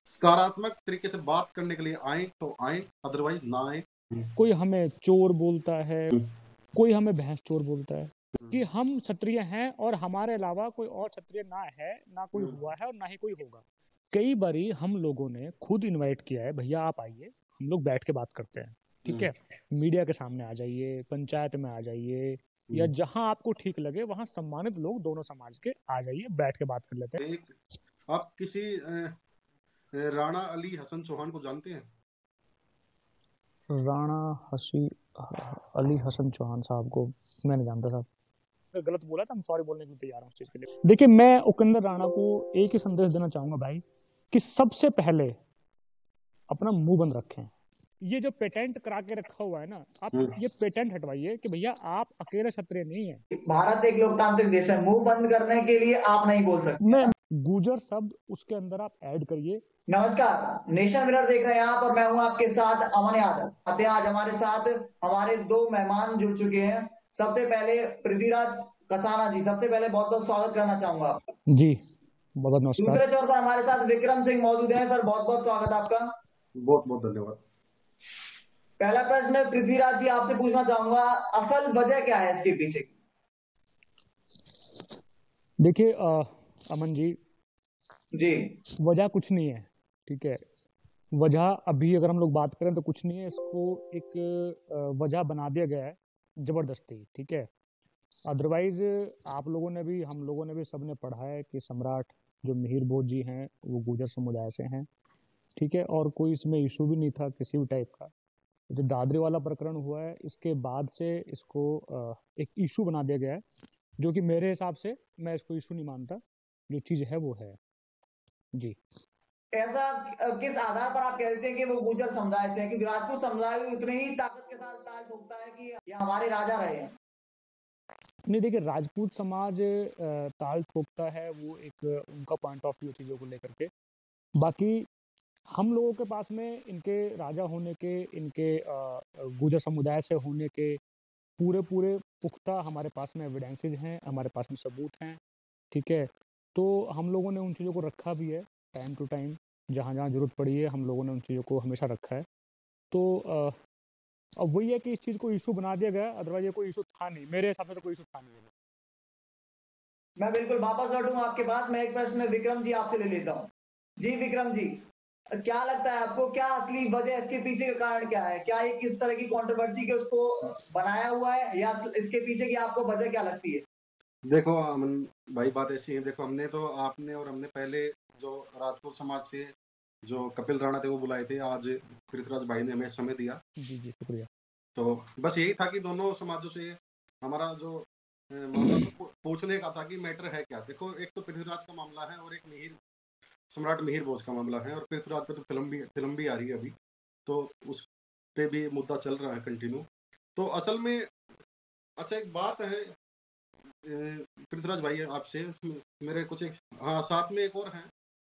सकारात्मक तरीके से बात करने के लिए आए तो आए, अदरवाइज ना आए। कोई हमें चोर बोलता है, कोई हमें भैंस चोर बोलता है कि हम क्षत्रिय हैं और हमारे अलावा कोई और क्षत्रिय ना है, ना कोई हुआ है और ना ही कोई होगा। कई बारी हम लोगों ने खुद इनवाइट किया है, भैया आप आइए, हम लोग बैठ के बात करते हैं, ठीक है। मीडिया के सामने आ जाइए, पंचायत में आ जाइए, या जहां आपको ठीक लगे वहां सम्मानित लोग दोनों समाज के आ जाइए, बैठ के बात कर लेते हैं। आप किसी राणा अली हसन चौहान को जानते हैं? राणा अली हसन चौहान साहब को मैं नहीं जानता साहब, गलत बोला था, हम सॉरी बोलने के लिए तैयार हूं उस चीज के लिए। देखिए, मैं उपेंद्र राणा को एक ही संदेश देना चाहूंगा भाई, कि सबसे पहले अपना मुंह बंद रखें। ये जो पेटेंट करा के रखा हुआ है ना, आप ये पेटेंट हटवाइए कि भैया आप अकेले क्षत्रिय नहीं है। भारत एक लोकतांत्रिक देश है, मुंह बंद करने के लिए आप नहीं बोल सकते। मैं गुजर शब्द उसके अंदर आप ऐड करिए। नमस्कार, नेशन मिरर देख रहे हैं आप और मैं हूं आपके साथ अमन यादव। आज हमारे साथ हमारे दो मेहमान जुड़ चुके हैं। सबसे पहले पृथ्वीराज कसाना जी, सबसे पहले बहुत बहुत स्वागत करना चाहूंगा आपका। जी बहुत नमस्कार। दूसरे तौर पर हमारे साथ विक्रम सिंह मौजूद हैं। सर बहुत बहुत स्वागत आपका। बहुत बहुत धन्यवाद। पहला प्रश्न पृथ्वीराज जी आपसे पूछना चाहूंगा, असल वजह क्या है इसके पीछे? देखिए अमन जी, वजह कुछ नहीं है, ठीक है। वजह अभी अगर हम लोग बात करें तो कुछ नहीं है, इसको एक वजह बना दिया गया है जबरदस्ती, ठीक है। अदरवाइज आप लोगों ने भी, हम लोगों ने भी, सबने पढ़ा है कि सम्राट जो मिहिर भोज जी हैं वो गुर्जर समुदाय से हैं, ठीक है। और कोई इसमें इशू भी नहीं था किसी भी टाइप का। जो दादरी वाला प्रकरण हुआ है, इसके बाद से इसको एक इशू बना दिया गया है, जो कि मेरे हिसाब से मैं इसको इशू नहीं मानता। जो चीज है वो है जी। ऐसा किस आधार पर आप कहते हैं कि वो गुर्जर समुदाय से है? क्योंकि राजपूत समुदाय भी उतने ही ताकत के साथ ताल ठोकता है कि ये हमारे राजा रहे हैं। नहीं, देखिए, राजपूत समाज ताल ठोकता है, वो एक उनका पॉइंट ऑफ व्यू चीज़ों को लेकर के। बाकी हम लोगों के पास में इनके राजा होने के, इनके गुर्जर समुदाय से होने के पूरे पूरे पुख्ता हमारे पास में एविडेंसेस हैं, हमारे पास में सबूत हैं, ठीक है। तो हम लोगों ने उन चीज़ों को रखा भी है टाइम टू टाइम, जहाँ जहाँ ज़रूरत पड़ी है हम लोगों ने उन चीज़ों को हमेशा रखा है। तो अब वही है कि इस चीज़ को इशू बना दिया गया, अदरवाइज ये कोई इशू था नहीं, मेरे हिसाब से तो कोई इशू था नहीं। मैं बिल्कुल वापस लौटूंगा आपके पास। मैं एक प्रश्न विक्रम जी आपसे ले लेता हूँ। जी विक्रम जी, क्या लगता है आपको, क्या असली वजह इसके पीछे का कारण क्या है? क्या ये किस तरह की कंट्रोवर्सी के उसको बनाया हुआ है, या इसके पीछे की आपको वजह क्या लगती है? देखो अमन भाई, बात ऐसी है, देखो हमने तो, आपने और हमने पहले जो राजपूत समाज से जो कपिल राणा थे वो बुलाए थे, आज पृथ्वीराज भाई ने हमें समय दिया। जी जी शुक्रिया। तो बस यही था कि दोनों समाजों से हमारा जो मामला तो पूछने का था कि मैटर है क्या। देखो, एक तो पृथ्वीराज का मामला है और एक मिहिर, सम्राट मिहिर भोज का मामला है, और पृथ्वीराज पे तो फिल्म भी आ रही है अभी, तो उस पे भी मुद्दा चल रहा है कंटिन्यू। तो असल में अच्छा एक बात है पृथ्वीराज भाई आपसे, मेरे कुछ एक, हाँ साथ में एक और है,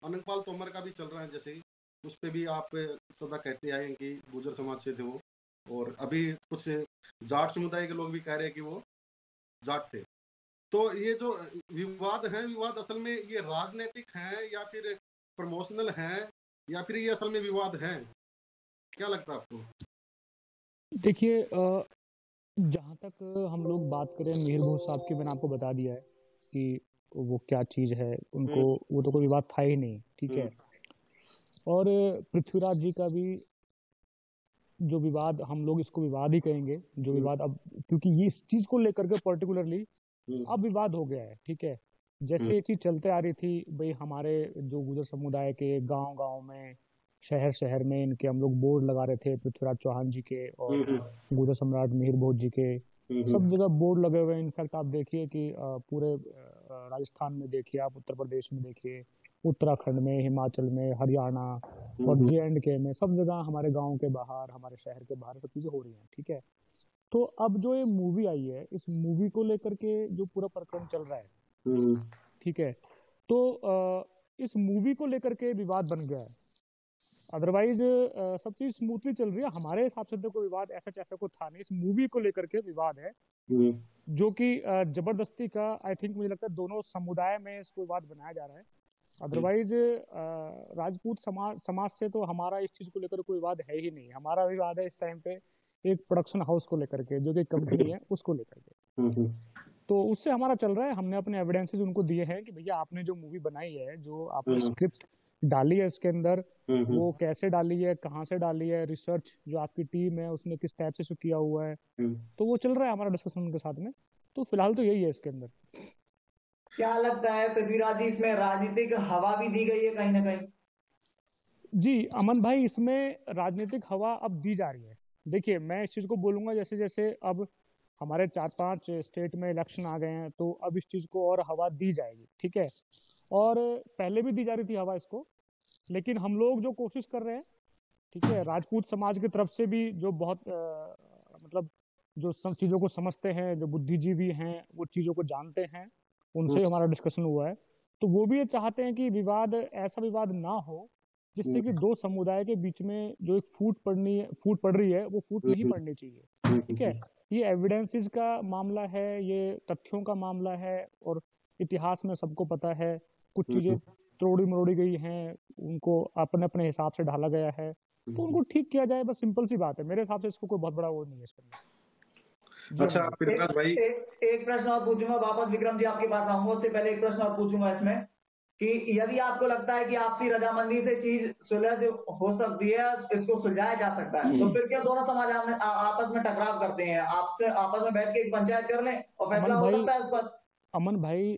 अनंतपाल तोमर का भी चल रहा है जैसे ही, उस पे भी आप सदा कहते आए हैं कि गुर्जर समाज से थे वो, और अभी कुछ जाट समुदाय के लोग भी कह रहे हैं कि वो जाट थे। तो ये जो विवाद है, विवाद असल में ये राजनीतिक है या फिर प्रमोशनल है, या फिर ये असल में विवाद है? क्या लगता है आपको? देखिए, जहाँ तक हम लोग बात करें, मिहिर भोज साहब की, मैंने आपको बता दिया है कि वो क्या चीज़ है, उनको वो तो कोई विवाद था ही नहीं, ठीक है। और पृथ्वीराज जी का भी जो विवाद, हम लोग इसको विवाद ही कहेंगे, जो विवाद अब, क्योंकि ये इस चीज़ को लेकर के पर्टिकुलरली अब विवाद हो गया है, ठीक है। जैसे ये चीज़ चलते आ रही थी भाई, हमारे जो गुर्जर समुदाय के गांव गांव में, शहर शहर में इनके हम लोग बोर्ड लगा रहे थे, पृथ्वीराज चौहान जी के और गुर्जर सम्राट मिहिर भोज जी के, सब जगह बोर्ड लगे हुए हैं। इनफैक्ट आप देखिए कि पूरे राजस्थान में देखिए, आप उत्तर प्रदेश में देखिए, उत्तराखंड में, हिमाचल में, हरियाणा और J&K में, सब जगह हमारे गांव के बाहर, हमारे शहर के बाहर सब चीज़ें हो रही हैं, ठीक है। तो अब जो ये मूवी आई है, इस मूवी को लेकर के जो पूरा प्रकरण चल रहा है, ठीक है, तो इस मूवी को लेकर के विवाद बन गया है। अदरवाइज सब चीज स्मूथली चल रही है हमारे हिसाब से। तो कोई विवाद ऐसा कोई था नहीं, इस मूवी को लेकर के विवाद है, जो कि जबरदस्ती का, आई थिंक, मुझे लगता है दोनों समुदाय में इसको विवाद बनाया जा रहा है। अदरवाइज राजपूत समाज से तो हमारा इस चीज को लेकर कोई विवाद है ही नहीं। हमारा विवाद है इस टाइम पे एक प्रोडक्शन हाउस को लेकर के, जो कि कंपनी है उसको लेकर के। तो उससे हमारा चल रहा है। हमने अपने एविडेंसेस उनको दिए हैं कि भैया आपने जो मूवी बनाई है, जो आपने स्क्रिप्ट डाली है इसके अंदर, वो कैसे डाली है, कहाँ से डाली है, रिसर्च जो आपकी टीम है उसने किस टाइप से किया हुआ है। तो वो चल रहा है हमारा डिस्कशन उनके साथ में। तो फिलहाल तो यही है इसके अंदर। क्या लगता है पृथ्वीराज जी, इसमें राजनीतिक हवा भी दी गई है कहीं ना कहीं? जी अमन भाई, इसमें राजनीतिक हवा अब दी जा रही है। देखिए मैं इस चीज को बोलूंगा, जैसे जैसे अब हमारे 4-5 स्टेट में इलेक्शन आ गए हैं, तो अब इस चीज को और हवा दी जाएगी, ठीक है। और पहले भी दी जा रही थी हवा इसको, लेकिन हम लोग जो कोशिश कर रहे हैं, ठीक है, राजपूत समाज की तरफ से भी जो बहुत मतलब जो सब चीजों को समझते हैं, जो बुद्धिजीवी हैं, वो चीजों को जानते हैं, उनसे हमारा डिस्कशन हुआ है। तो वो भी ये चाहते हैं कि विवाद, ऐसा विवाद ना हो जिससे कि दो समुदाय के बीच में जो एक फूट पड़ रही है, वो फूट नहीं पड़नी चाहिए, ठीक है। ये एविडेंसेस का मामला है, ये तथ्यों का मामला है, और इतिहास में सबको पता है कुछ चीजें तोड़ी मरोड़ी गई हैं, उनको अपने अपने हिसाब से ढाला गया है, तो उनको ठीक किया जाए, बस सिंपल सी बात है। मेरे हिसाब से इसको कोई बहुत बड़ा वो नहीं है इसके अंदर। अच्छा पृथ्वीराज भाई, एक प्रश्न और पूछूंगा, वापस विक्रम जी आपके पास आऊंगा, उससे पहले एक प्रश्न और पूछूंगा इसमें कि यदि आपको लगता है कि आपसी रजामंदी से चीज सुलझ हो सकती है, इसको सुलझाया जा सकता है, तो फिर क्यों दोनों समाज आपस में टकराव करते हैं? आपसे आपस में बैठ के एक पंचायत कर लें और फैसला हो सकता है इस पर। अमन भाई,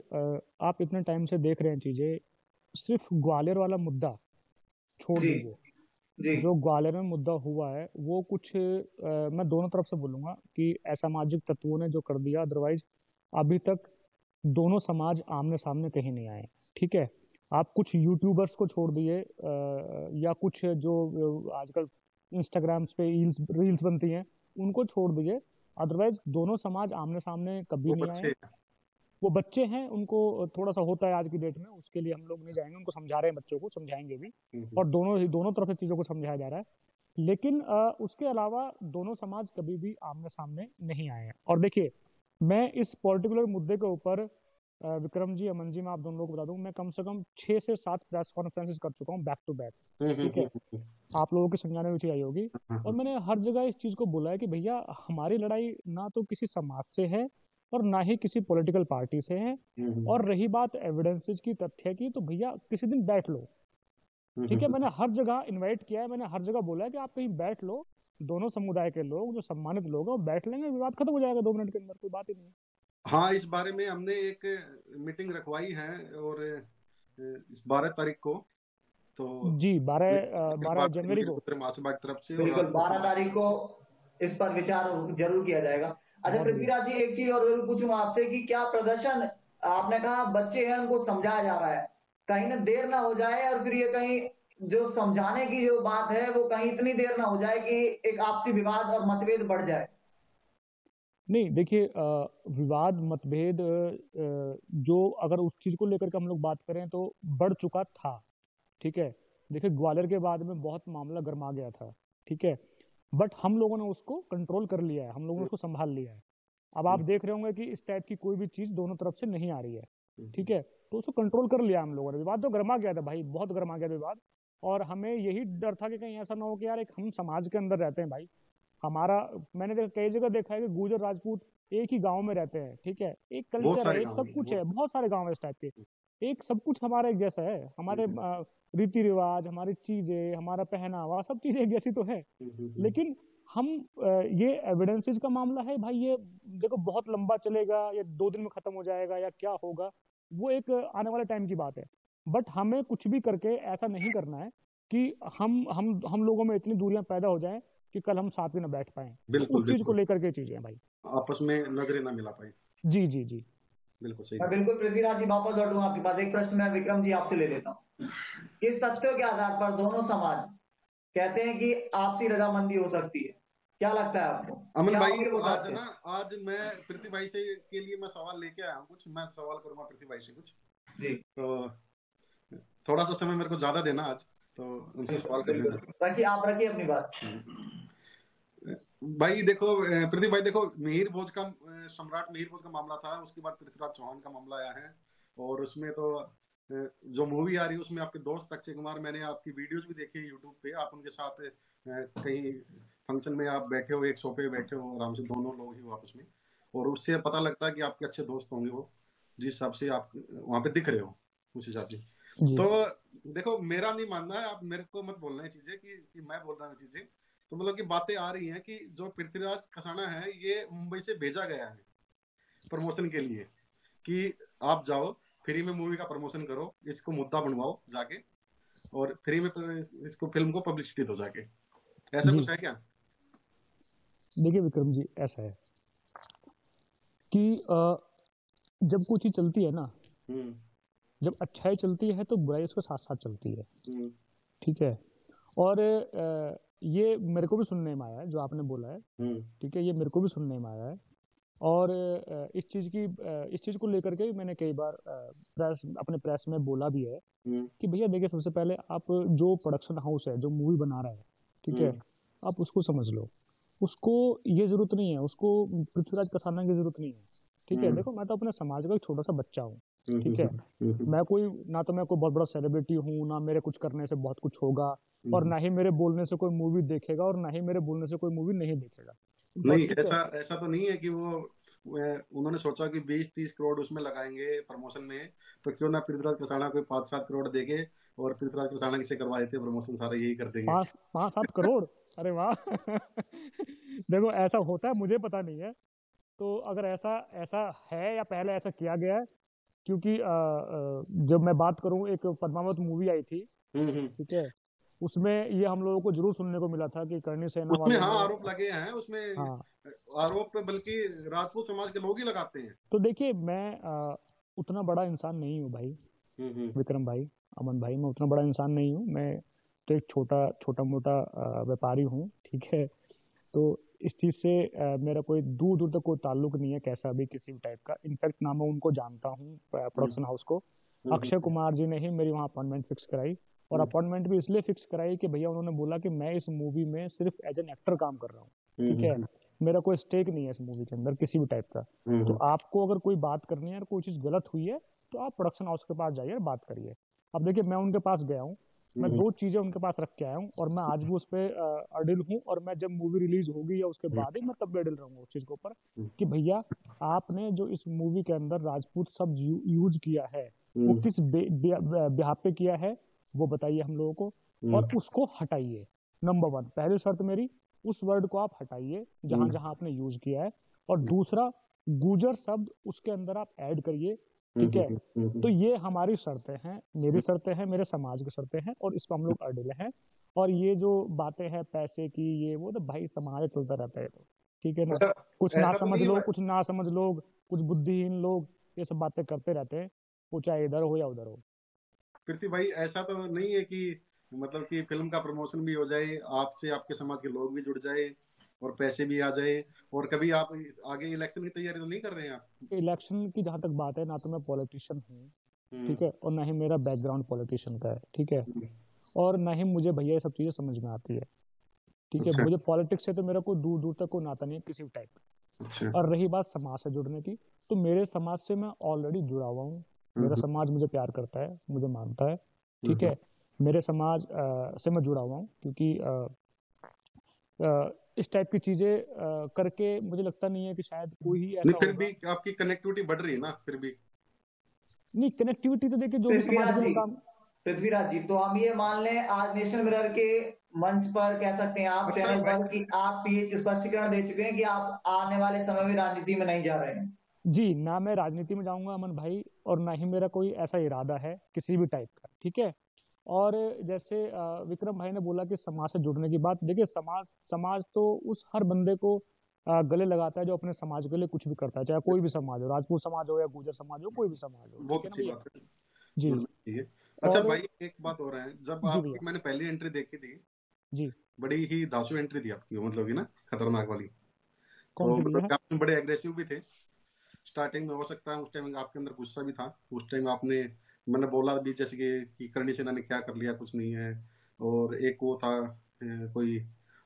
आप इतने टाइम से देख रहे हैं चीजें, सिर्फ ग्वालियर वाला मुद्दा छोड़ दीजिए। जो ग्वालियर में मुद्दा हुआ है वो कुछ मैं दोनों तरफ से बोलूंगा कि असामाजिक तत्वों ने जो कर दिया, अदरवाइज अभी तक दोनों समाज आमने सामने कहीं नहीं आए, ठीक है। आप कुछ यूट्यूबर्स को छोड़ दिए, या कुछ जो आजकल इंस्टाग्राम पे रील्स बनती हैं उनको छोड़ दिए, अदरवाइज दोनों समाज आमने सामने कभी नहीं आए। वो बच्चे हैं, उनको थोड़ा सा होता है आज की डेट में, उसके लिए हम लोग नहीं जाएंगे, उनको समझा रहे हैं, बच्चों को समझाएंगे भी, और दोनों तरफ से चीजों को समझाया जा रहा है। लेकिन उसके अलावा दोनों समाज कभी भी आमने सामने नहीं आए हैं। और देखिए मैं इस पर्टिकुलर मुद्दे के ऊपर विक्रम जी, अमन जी, मैं आप दोनों लोग को बता दूं, मैं कम से कम 6 से 7 प्रेस कॉन्फ्रेंसेस कर चुका हूँ बैक टू बैक, ठीक है। आप लोगों की समझाने में आई होगी। और मैंने हर जगह इस चीज को बोला है कि भैया हमारी लड़ाई ना तो किसी समाज से है और ना ही किसी पॉलिटिकल पार्टी से है। और रही बात एविडेंसेस की, तथ्य की, तो भैया किसी दिन बैठ लो, ठीक है। मैंने हर जगह इनवाइट किया है, मैंने हर जगह बोला है कि आप कहीं बैठ लो, दोनों समुदाय के लोग जो सम्मानित लोग हैं वो बैठ लेंगे, विवाद खत्म हो जाएगा 2 मिनट के अंदर, कोई बात ही नहीं। हाँ, इस बारे में हमने एक मीटिंग रखवाई है, और इस 12 तारीख को, तो जी 12 जनवरी को उत्तर महासभा की तरफ से, बिल्कुल 12 तारीख को इस पर विचार जरूर किया जाएगा। अच्छा पृथ्वीराज जी, एक चीज और जरूर पूछूंगा आपसे कि क्या प्रदर्शन, आपने कहा बच्चे हैं उनको समझाया जा रहा है, कहीं ना देर ना हो जाए और फिर ये कहीं जो समझाने की जो बात है वो कहीं इतनी देर ना हो जाए कि एक आपसी विवाद और मतभेद बढ़ जाए? नहीं देखिए, विवाद मतभेद जो अगर उस चीज को लेकर के हम लोग बात करें तो बढ़ चुका था, ठीक है। देखिए ग्वालियर के बाद में बहुत मामला गर्मा गया था, ठीक है, बट हम लोगों ने उसको कंट्रोल कर लिया है, हम लोगों ने उसको संभाल लिया है। अब आप देख रहे होंगे कि इस टाइप की कोई भी चीज दोनों तरफ से नहीं आ रही है, ठीक है। तो उसको कंट्रोल कर लिया हम लोगों ने। विवाद तो गर्मा गया था भाई, बहुत गर्मा गया विवाद, और हमें यही डर था कि कहीं ऐसा ना हो कि यार एक हम समाज के अंदर रहते हैं भाई, हमारा, मैंने कई जगह देखा है कि गुर्जर राजपूत एक ही गांव में रहते हैं, ठीक है, एक कल्चर है, एक सब कुछ है, बहुत सारे गांव है इस टाइप के, एक सब कुछ हमारा एक जैसा है, हमारे रीति रिवाज, हमारी चीजें, हमारा पहनावा, सब चीजें एक जैसी तो है। लेकिन हम ये एविडेंसेस का मामला है भाई, ये देखो बहुत लंबा चलेगा, या 2 दिन में खत्म हो जाएगा, या क्या होगा, वो एक आने वाले टाइम की बात है। बट हमें कुछ भी करके ऐसा नहीं करना है कि हम लोगों में इतनी दूरियां पैदा हो जाएं कि कल हम साथ में ना बैठ पाए। उस चीज को लेकर के चीजें भाई, आपस में नजरें ना मिला पाए। जी जी जी, बिल्कुल सही। बिल्कुल पृथ्वीराज जी, वापस लौटूंगा आपके पास। एक प्रश्न मैं विक्रम जी आपसे ले लेता हूँ। किस तथ्यों के आधार पर दोनों समाज कहते हैं कि आपसी रजामंदी हो सकती है? क्या लगता है आपको अमन भाई? आज मैं पृथ्वी भाई से के लिए मैं सवाल लेके आया हूँ, कुछ मैं सवाल करूंगा पृथ्वी भाई से कुछ जी। तो थोड़ा सा समय मेरे को ज्यादा देना आज, तो उनसे सवाल कर लेना। रखिए, आप रखिए अपनी बात। भाई देखो पृथ्वी भाई, देखो मिहिर भोज का, सम्राट मिहिर भोज का मामला था, उसके बाद पृथ्वीराज चौहान का मामला आया है, और उसमें तो जो मूवी आ रही है उसमें आपके दोस्त अक्षय कुमार, मैंने आपकी वीडियोज भी देखी यूट्यूब पे, आप उनके साथ कहीं फंक्शन में आप बैठे हो, एक सोफे पे बैठे हो आराम से, दोनों लोग ही हो आपस में, और उससे पता लगता है कि आपके अच्छे दोस्त होंगे वो, जिस हिसाब से आप वहां पे दिख रहे हो उस हिसाब से। तो देखो मेरा नहीं मानना है, आप मेरे को मत बोलना है चीजें कि मैं बोल रहा हूँ चीजें, तो मतलब की बातें आ रही हैं कि जो पृथ्वीराज कसाना है ये मुंबई से भेजा गया है प्रमोशन के लिए, कि आप जाओ फ्री में मूवी का प्रमोशन करो, इसको मुद्दा बनवाओ जाके, और फ्री में इसको फिल्म को पब्लिसिटी दो जाके, ऐसा कुछ है क्या? देखिए विक्रम जी, ऐसा है कि जब कोई चीज चलती है ना, जब अच्छाई चलती है तो बुराई उसके साथ साथ चलती है, ठीक है। और ये मेरे को भी सुनने में आया है जो आपने बोला है, ठीक है, ये मेरे को भी सुनने में आया है। और इस चीज को लेकर के मैंने कई बार अपने प्रेस में बोला भी है कि भैया देखिए, सबसे पहले आप जो प्रोडक्शन हाउस है जो मूवी बना रहा है, ठीक है, आप उसको समझ लो, उसको ये जरूरत नहीं है, उसको पृथ्वीराज कसाना की जरूरत नहीं है, ठीक है। देखो मैं तो अपने समाज का एक छोटा सा बच्चा हूँ, ठीक है, मैं कोई ना तो मैं कोई बहुत बड़ा सेलिब्रिटी हूँ, ना मेरे कुछ करने से बहुत कुछ होगा, और ना ही मेरे बोलने से कोई मूवी देखेगा, और ना ही मेरे बोलने से कोई मूवी नहीं देखेगा। नहीं, ऐसा तो नहीं है कि वो उन्होंने सोचा कि 20-30 करोड़ उसमें लगाएंगे प्रमोशन में, तो क्यों ना पृथ्वीराज कसाना कोई 5-7 करोड़ देके, और पृथ्वीराज कसाना किसे करवा देते प्रमोशन, सारा यही कर देंगे। 5-7 करोड़, अरे वाह देखो ऐसा होता है, मुझे पता नहीं है, तो अगर ऐसा है या पहले ऐसा किया गया है, क्योंकि जब मैं बात करूं, एक पद्मावत मूवी आई थी, ठीक है, उसमें ये हम लोगों को जरूर सुनने को मिला था कि करणी सेना उसमें हाँ आरोप लगे हैं उसमें, हाँ, आरोप बल्कि राजपूत समाज के लोग ही लगाते हैं। तो देखिए मैं उतना बड़ा इंसान नहीं हूँ भाई, विक्रम भाई, अमन भाई, मैं उतना बड़ा इंसान नहीं हूँ, मैं तो एक छोटा मोटा व्यापारी हूँ, ठीक है। तो इस चीज से मेरा कोई दूर दूर तक कोई ताल्लुक नहीं है, कैसा भी किसी भी टाइप का। इनफैक्ट ना मैं उनको जानता हूँ प्रोडक्शन हाउस को, अक्षय कुमार जी ने ही मेरी वहाँ अपॉइंटमेंट फिक्स कराई, और अपॉइंटमेंट भी इसलिए फिक्स कराई कि भैया उन्होंने बोला कि मैं इस मूवी में सिर्फ एज एन एक्टर काम कर रहा हूँ, ठीक है, मेरा कोई स्टेक नहीं है इस मूवी के अंदर किसी भी टाइप का। तो आपको अगर कोई बात करनी है और कोई चीज गलत हुई है तो आप प्रोडक्शन हाउस के पास जाइए और बात करिए। अब देखिए मैं उनके पास गया हूँ, मैं 2 चीजें उनके पास रख के आया हूँ, और मैं आज भी उस पर अडिल हूँ, और मैं जब मूवी रिलीज होगी या उसके बाद ही मैं तब भी अडिल रहूंगा उस चीज के ऊपर कि भैया आपने जो इस मूवी के अंदर राजपूत शब्द यूज किया है वो किस बिहाफ पे किया है वो बताइए हम लोगों को, और उसको हटाइए। नंबर 1 पहली शर्त मेरी, उस वर्ड को आप हटाइए जहां जहां आपने यूज किया है, और दूसरा गुजर शब्द उसके अंदर आप ऐड करिए, ठीक है। तो ये हमारी शर्तें हैं, मेरी शर्तें हैं, मेरे समाज की शर्तें हैं, और इस पर हम लोग अडिल हैं। और ये जो बातें हैं पैसे की ये वो, तो भाई समाज चलता रहता है, तो ठीक है ना, कुछ ना समझ लोग, कुछ ना समझ लोग, कुछ बुद्धिहीन लोग ये सब बातें करते रहते हैं, वो चाहे इधर हो या उधर हो। पृथ्वी भाई ऐसा तो नहीं है कि मतलब कि फिल्म का प्रमोशन भी हो जाए, आपसे आपके समाज के लोग भी जुड़ जाए और पैसे भी आ जाए, और कभी आप आगे इलेक्शन की तैयारी तो नहीं कर रहे हैं आप? इलेक्शन की जहां तक बात है, ना तो मैं पॉलिटिशियन हूँ, ठीक है, और ना ही मेरा बैकग्राउंड पॉलिटिशियन का है, ठीक है, और ना ही मुझे भैया ये सब चीजें समझ में आती है, ठीक है। मुझे पॉलिटिक्स से तो मेरा कोई दूर दूर तक कोई नाता नहीं है किसी भी टाइप का। और रही बात समाज से जुड़ने की, तो मेरे समाज से मैं ऑलरेडी जुड़ा हुआ हूँ, मेरा समाज मुझे प्यार करता है, मुझे मानता है, ठीक है, मेरे समाज से मैं जुड़ा हुआ हूँ, क्योंकि इस टाइप की चीजें करके मुझे लगता नहीं है कि शायद कोई ही ऐसा फिर भी आपकी कनेक्टिविटी बढ़ रही है ना, फिर भी नहीं, कनेक्टिविटी तो देखिए जो भी समाज के लिए काम। पृथ्वीराज जी, तो हम ये मान लें आज नेशनल मिरर के मंच पर कह सकते हैं आप चैनल पर कि आप ये स्पष्टीकरण दे चुके हैं कि आप आने वाले समय में राजनीति में नहीं जा रहे हैं। जी, ना मैं राजनीति में जाऊंगा अमन भाई, और ना ही मेरा कोई ऐसा इरादा है किसी भी टाइप का, ठीक है। और जैसे विक्रम भाई ने बोला कि समाज से जुड़ने की बात, देखिए समाज तो उस हर बंदे को गले लगाता है जो अपने समाज के लिए कुछ भी करता है, चाहे कोई भी समाज हो, राजपूत समाज हो या गुर्जर समाज हो, कोई भी समाज हो। बहुत अच्छी बात है जी। अच्छा भाई, एक बात और है, जब आपकी मैंने पहली एंट्री देखी थी जी, बड़ी ही धांसू एंट्री थी आपकी, मतलब की ना खतरनाक वाली, कौन सी मतलब आप बड़े एग्रेसिव भी थे स्टार्टिंग में, हो सकता है उस टाइम आपके अंदर गुस्सा भी था, उस टाइम आपने मैंने बोला भी जैसे कि करणी सेना ने क्या कर लिया, कुछ नहीं है, और एक वो था कोई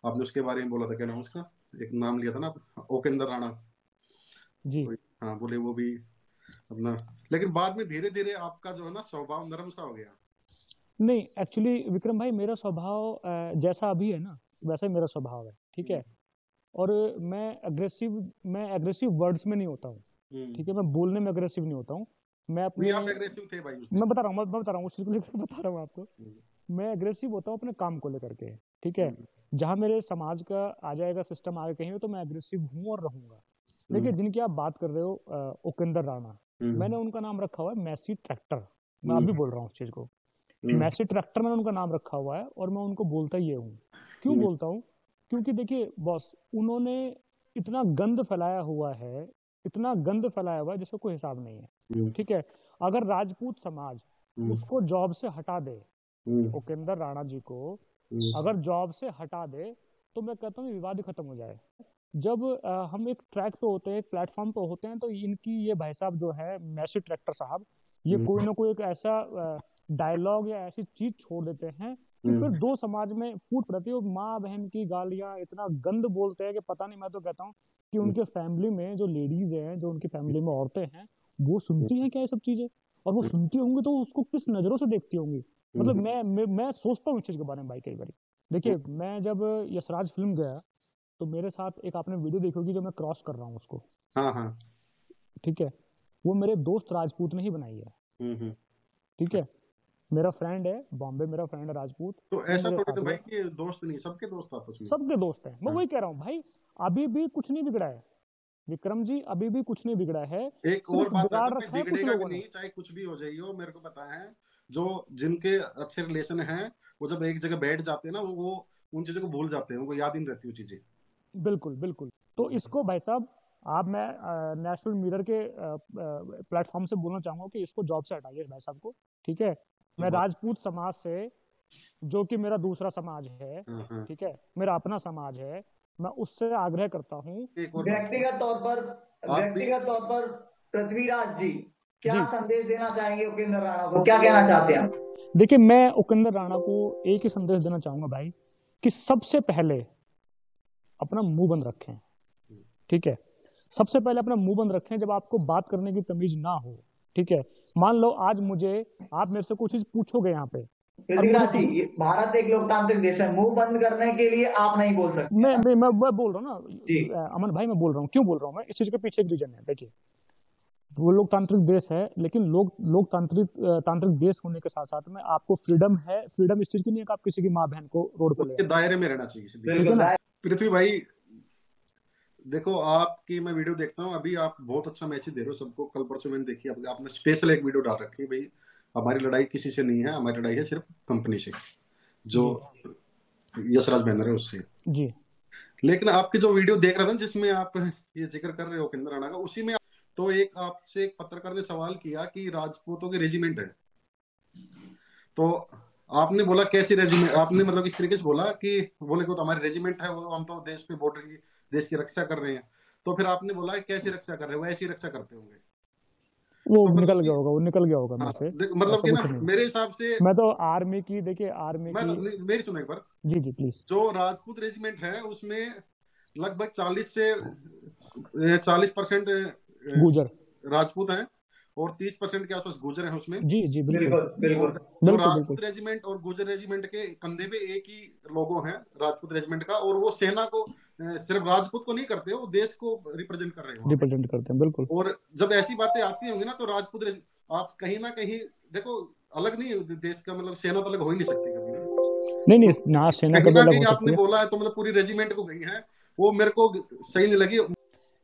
आपने उसके बारे में बोला था, क्या नाम उसका, एक नाम लिया था ना, ओकेंद्र राणा जी, हाँ बोले वो भी अपना, लेकिन बाद में धीरे धीरे आपका जो है ना स्वभाव नरम सा हो गया। नहीं, एक्चुअली विक्रम भाई मेरा स्वभाव जैसा अभी है ना वैसा ही मेरा स्वभाव है, ठीक है। और मैं एग्रेसिव वर्ड्स में नहीं होता हूँ, ठीक है। मैं बोलने में एग्रेसिव नहीं होता हूँ। मैं अपने आप एग्रेसिव थे भाई उस मैं बता रहा हूँ उस चीज को लेकर बता रहा हूँ आपको। मैं एग्रेसिव होता हूँ अपने काम को लेकर के, ठीक है। जहाँ मेरे समाज का आ जाएगा सिस्टम आगे कहीं तो मैं एग्रेसिव हूँ और रहूंगा। देखिए जिनकी आप बात कर रहे हो उपेंद्र राणा, मैंने उनका नाम रखा हुआ है मैसी ट्रैक्टर। मैं अभी बोल रहा हूँ उस चीज को, मैसी ट्रैक्टर मैंने उनका नाम रखा हुआ है और मैं उनको बोलता ही हूँ। क्यों बोलता हूँ? क्योंकि देखिए बॉस, उन्होंने इतना गंद फैलाया हुआ है, इतना गंद फैलाया हुआ है जिसका कोई हिसाब नहीं है, ठीक है। अगर राजपूत समाज उसको जॉब से हटा दे, उपेंद्र राणा जी को अगर जॉब से हटा दे, तो मैं कहता हूँ विवाद खत्म हो जाए। जब हम एक ट्रैक पे होते हैं, एक प्लेटफॉर्म पे होते हैं, तो इनकी ये भाई साहब जो है मैसी ट्रैक्टर साहब, ये कोई ना कोई एक ऐसा डायलॉग या ऐसी चीज छोड़ देते हैं कि फिर दो समाज में फूट पड़ती है। माँ बहन की गालियां इतना गंद बोलते हैं कि पता नहीं। मैं तो कहता हूँ कि उनके फैमिली में जो लेडीज हैं, जो उनकी फैमिली में औरतें हैं, वो सुनती हैं क्या ये सब चीजें? और वो सुनती होंगी तो उसको किस नजरों से देखती होंगी? मतलब मैं सोचता हूँ इस चीज के बारे में भाई कई बार। देखिए मैं जब यशराज फिल्म गया तो मेरे साथ एक आपने वीडियो देखी होगी जो मैं क्रॉस कर रहा हूँ उसको, हाँ, ठीक है। वो मेरे दोस्त राजपूत ने ही बनाई है, ठीक है। मेरा फ्रेंड है बॉम्बे, मेरा फ्रेंड है राजपूत। तो ऐसा थोड़ी तो भाई कि दोस्त नहीं, सबके दोस्त आपस में, सबके दोस्त हैं। मैं वही कह रहा हूँ भाई, अभी भी कुछ नहीं बिगड़ा है विक्रम जी, अभी भी कुछ नहीं बिगड़ा है। एक और बात बिगाड़ रखा है कुछ बिगड़ेगा भी लोगों ने। नहीं, चाहे कुछ भी हो जाइए हो। मेरे को पता है जो जिनके अच्छे रिलेशन हैं वो जब एक जगह बैठ जाते हैं ना, वो उन चीजों को भूल जाते हैं, उनको याद ही नहीं रहती वो चीजें। बिल्कुल बिल्कुल। तो इसको भाई साहब आप, मैं नेशनल मिरर के प्लेटफॉर्म से बोलना चाहूंगा कि इसको जॉब से हटाइए भाई साहब को, ठीक है। मैं राजपूत समाज से, जो कि मेरा दूसरा समाज है, ठीक है, मेरा अपना समाज है, मैं उससे आग्रह करता हूँ। व्यक्तिगत तौर पर पृथ्वीराज जी क्या संदेश देना चाहेंगे उपेंद्र राणा को, क्या कहना चाहते हैं? देखिए मैं उपेंद्र राणा को एक ही संदेश देना चाहूंगा भाई, कि सबसे पहले अपना मुंह बंद रखें, ठीक है। सबसे पहले अपना मुंह बंद रखें जब आपको बात करने की तमीज ना हो, ठीक है। मान लो आज आप मेरे से कुछ चीज पूछोगे यहाँ पे, भारत एक लोकतांत्रिक देश है, मुंह बंद करने के लिए आप नहीं बोल सकते। मैं बोल रहा हूँ ना अमन भाई, मैं बोल रहा हूँ, क्यों बोल रहा हूँ मैं, इस चीज के पीछे एक रीजन है। देखिए वो लोकतांत्रिक देश है, लेकिन तांत्रिक देश होने के साथ साथ में आपको फ्रीडम है। फ्रीडम इस चीज की नहीं है कि आप किसी की माँ बहन को रोड पे ले, दायरे में रहना चाहिए। पृथ्वी भाई देखो, आपकी मैं वीडियो देखता हूँ, अभी आप बहुत अच्छा मैसेज दे रहे हो सबको। कल परसों मैंने देखी, आपने स्पेशल एक वीडियो डाल रखी है, भाई हमारी लड़ाई किसी से नहीं है, हमारी लड़ाई है सिर्फ कंपनी से, जो यशराज बैनर है उससे जी। लेकिन आपकी जो वीडियो देख रहा था जिसमें आप ये जिक्र कर रहे हो उपेंद्र राणा का, उसी में तो आपसे एक पत्रकार ने सवाल किया कि राजपूतों की रेजिमेंट है, तो आपने बोला कैसी रेजिमेंट? आपने मतलब इस तरीके से बोला कि बोले को तो हमारी रेजिमेंट है, वो हम तो देश पे बॉर्डर की, देश की रक्षा कर रहे हैं। तो फिर आपने बोला कैसी रक्षा कर रहे हैं? वो ऐसी रक्षा करते होंगे, वो तो निकल गया होगा, वो निकल गया होगा मेरे से। मतलब कि ना मेरे हिसाब से मैं तो आर्मी की, देखिए आर्मी की, मेरी सुनो एक बार। जी जी प्लीज। जो राजपूत रेजिमेंट है उसमें लगभग 40% गुजर राजपूत हैं और 30% के आसपास गुजर हैं उसमें। जी जी बिल्कुल। जो राजपूत रेजिमेंट और गुजर रेजिमेंट के कंधे पे एक ही लोगो है राजपूत रेजिमेंट का, और वो सेना को सिर्फ राजपूत को नहीं करते, वो देश को रिप्रेजेंट कर रहे हैं, बिल्कुल। और जब ऐसी बातें आती होंगी ना तो राजपूत आप कहीं ना कहीं देखो अलग नहीं, देश का मतलब सेना तो अलग हो ही नहीं सकती कभी। नहीं ना, सेना कभी अलग हो सकती है। आपने बोला है तो मतलब पूरी रेजिमेंट को गई है, वो मेरे को सही नहीं लगी।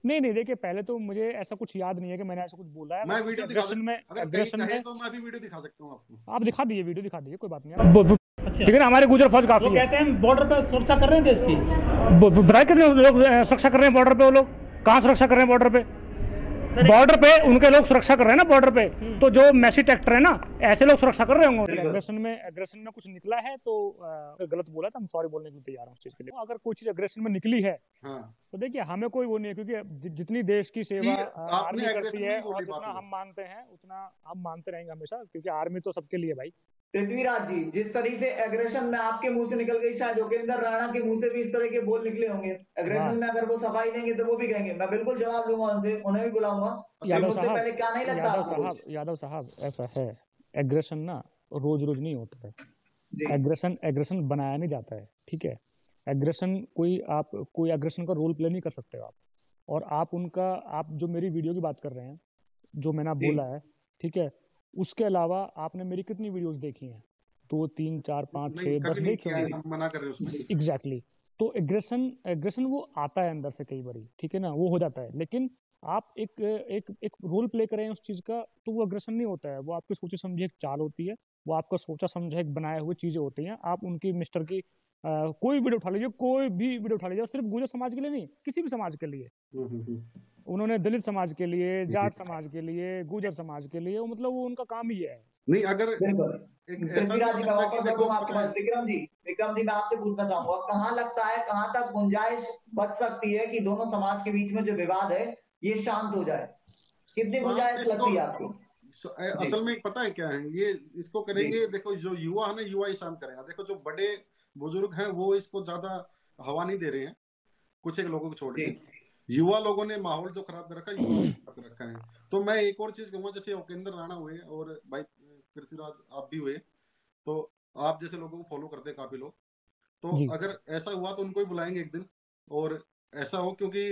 नहीं देखिए पहले तो मुझे ऐसा कुछ याद नहीं है कि मैंने ऐसा कुछ बोला है। मैं वीडियो एग्रेशन में तो मैं अभी वीडियो दिखा सकता हूँ आपको। आप दिखा दीजिए, वीडियो दिखा दीजिए, कोई बात नहीं। ठीक है ना, हमारे गुजर फौज काफी है। कहते हैं बॉर्डर पे सुरक्षा कर रहे हैं देश की, बुराई कर रहे हैं लोग, सुरक्षा कर रहे हैं बॉर्डर पे। वो लोग कहाँ सुरक्षा कर रहे हैं बॉर्डर पे? बॉर्डर पे उनके लोग सुरक्षा कर रहे हैं ना बॉर्डर पे, तो जो मैसी ट्रैक्टर है ना, ऐसे लोग सुरक्षा कर रहे होंगे। एग्रेशन में कुछ निकला है तो गलत बोला था, हम सॉरी बोलने के लिए तैयार हूँ उस चीज के लिए। अगर कोई चीज एग्रेशन में निकली है तो देखिए हमें कोई वो नहीं है, क्योंकि जितनी देश की सेवा आर्मी करती है और जितना हम मानते हैं उतना हम मानते रहेंगे हमेशा, क्योंकि आर्मी तो सबके लिए भाई। पृथ्वीराज जी, जिस तरीके से एग्रेशन में आपके मुंह से निकल गई, शायद योगेंद्र राणा के मुंह से भी इस तरह के बोल निकले होंगे। एग्रेशन में अगर वो सफाई देंगे तो वो भी कहेंगे। मैं बिल्कुल जवाब लूंगा उनसे, उन्हें भी बुलाऊंगा। यादव मुझसे साहब, पहले क्या नहीं लगता आपको? यादव साहब ऐसा है, एग्रेशन ना रोज रोज नहीं होता है। एग्रेशन बनाया नहीं जाता है, ठीक है। एग्रेशन कोई एग्रेशन का रोल प्ले नहीं कर सकते आप। और आप जो मेरी वीडियो की बात कर रहे हैं, जो मैंने बोला है, ठीक है, उसके अलावा आपने मेरी कितनी वीडियोस देखी हैं? 2, 3, 4, 5, 6, 10 देखी होंगी। मना कर रहे हो उसमें। एग्जैक्टली। तो एग्रेशन वो आता है अंदर से कई बारी, ठीक है ना, वो हो जाता है। लेकिन आप एक रोल प्ले करें उस चीज का, तो वो एग्रेशन नहीं होता है। वो आपकी सोचे समझे एक चाल होती है, वो आपका सोचा समझा एक बनाए हुए चीजें होती हैं। आप उनकी मिस्टर की कोई वीडियो उठा लीजिए, कोई भी वीडियो उठा लीजिए, सिर्फ गुर्जर समाज के लिए नहीं, किसी भी समाज के लिए। उन्होंने दलित समाज के लिए, जाट समाज के लिए, गुर्जर समाज के लिए, मतलब वो उनका काम ही है। नहीं, अगर विक्रम जी मैं आपसे पूछना चाहूंगा, कहाँ लगता है, कहाँ तक गुंजाइश बच सकती है कि दोनों समाज के बीच में जो विवाद है ये शांत हो जाए? कितनी गुंजाइश लगती है आपको? असल में पता है क्या है, ये इसको करेंगे, देखो जो युवा है ना, युवा ही शांत करेगा। देखो जो बड़े बुजुर्ग हैं वो इसको ज्यादा हवा नहीं दे रहे हैं, कुछ एक लोगों को छोड़ के। युवा लोगों ने माहौल जो खराब कर रखा है, युवा खराब कर रखा है। तो मैं एक और चीज कहूंगा, जैसे योगेंद्र राणा हुए और भाई पृथ्वीराज आप भी हुए, तो आप जैसे लोगों को फॉलो करते हैं काफी लोग, तो अगर ऐसा हुआ तो उनको ही बुलाएंगे एक दिन। और ऐसा हो, क्योंकि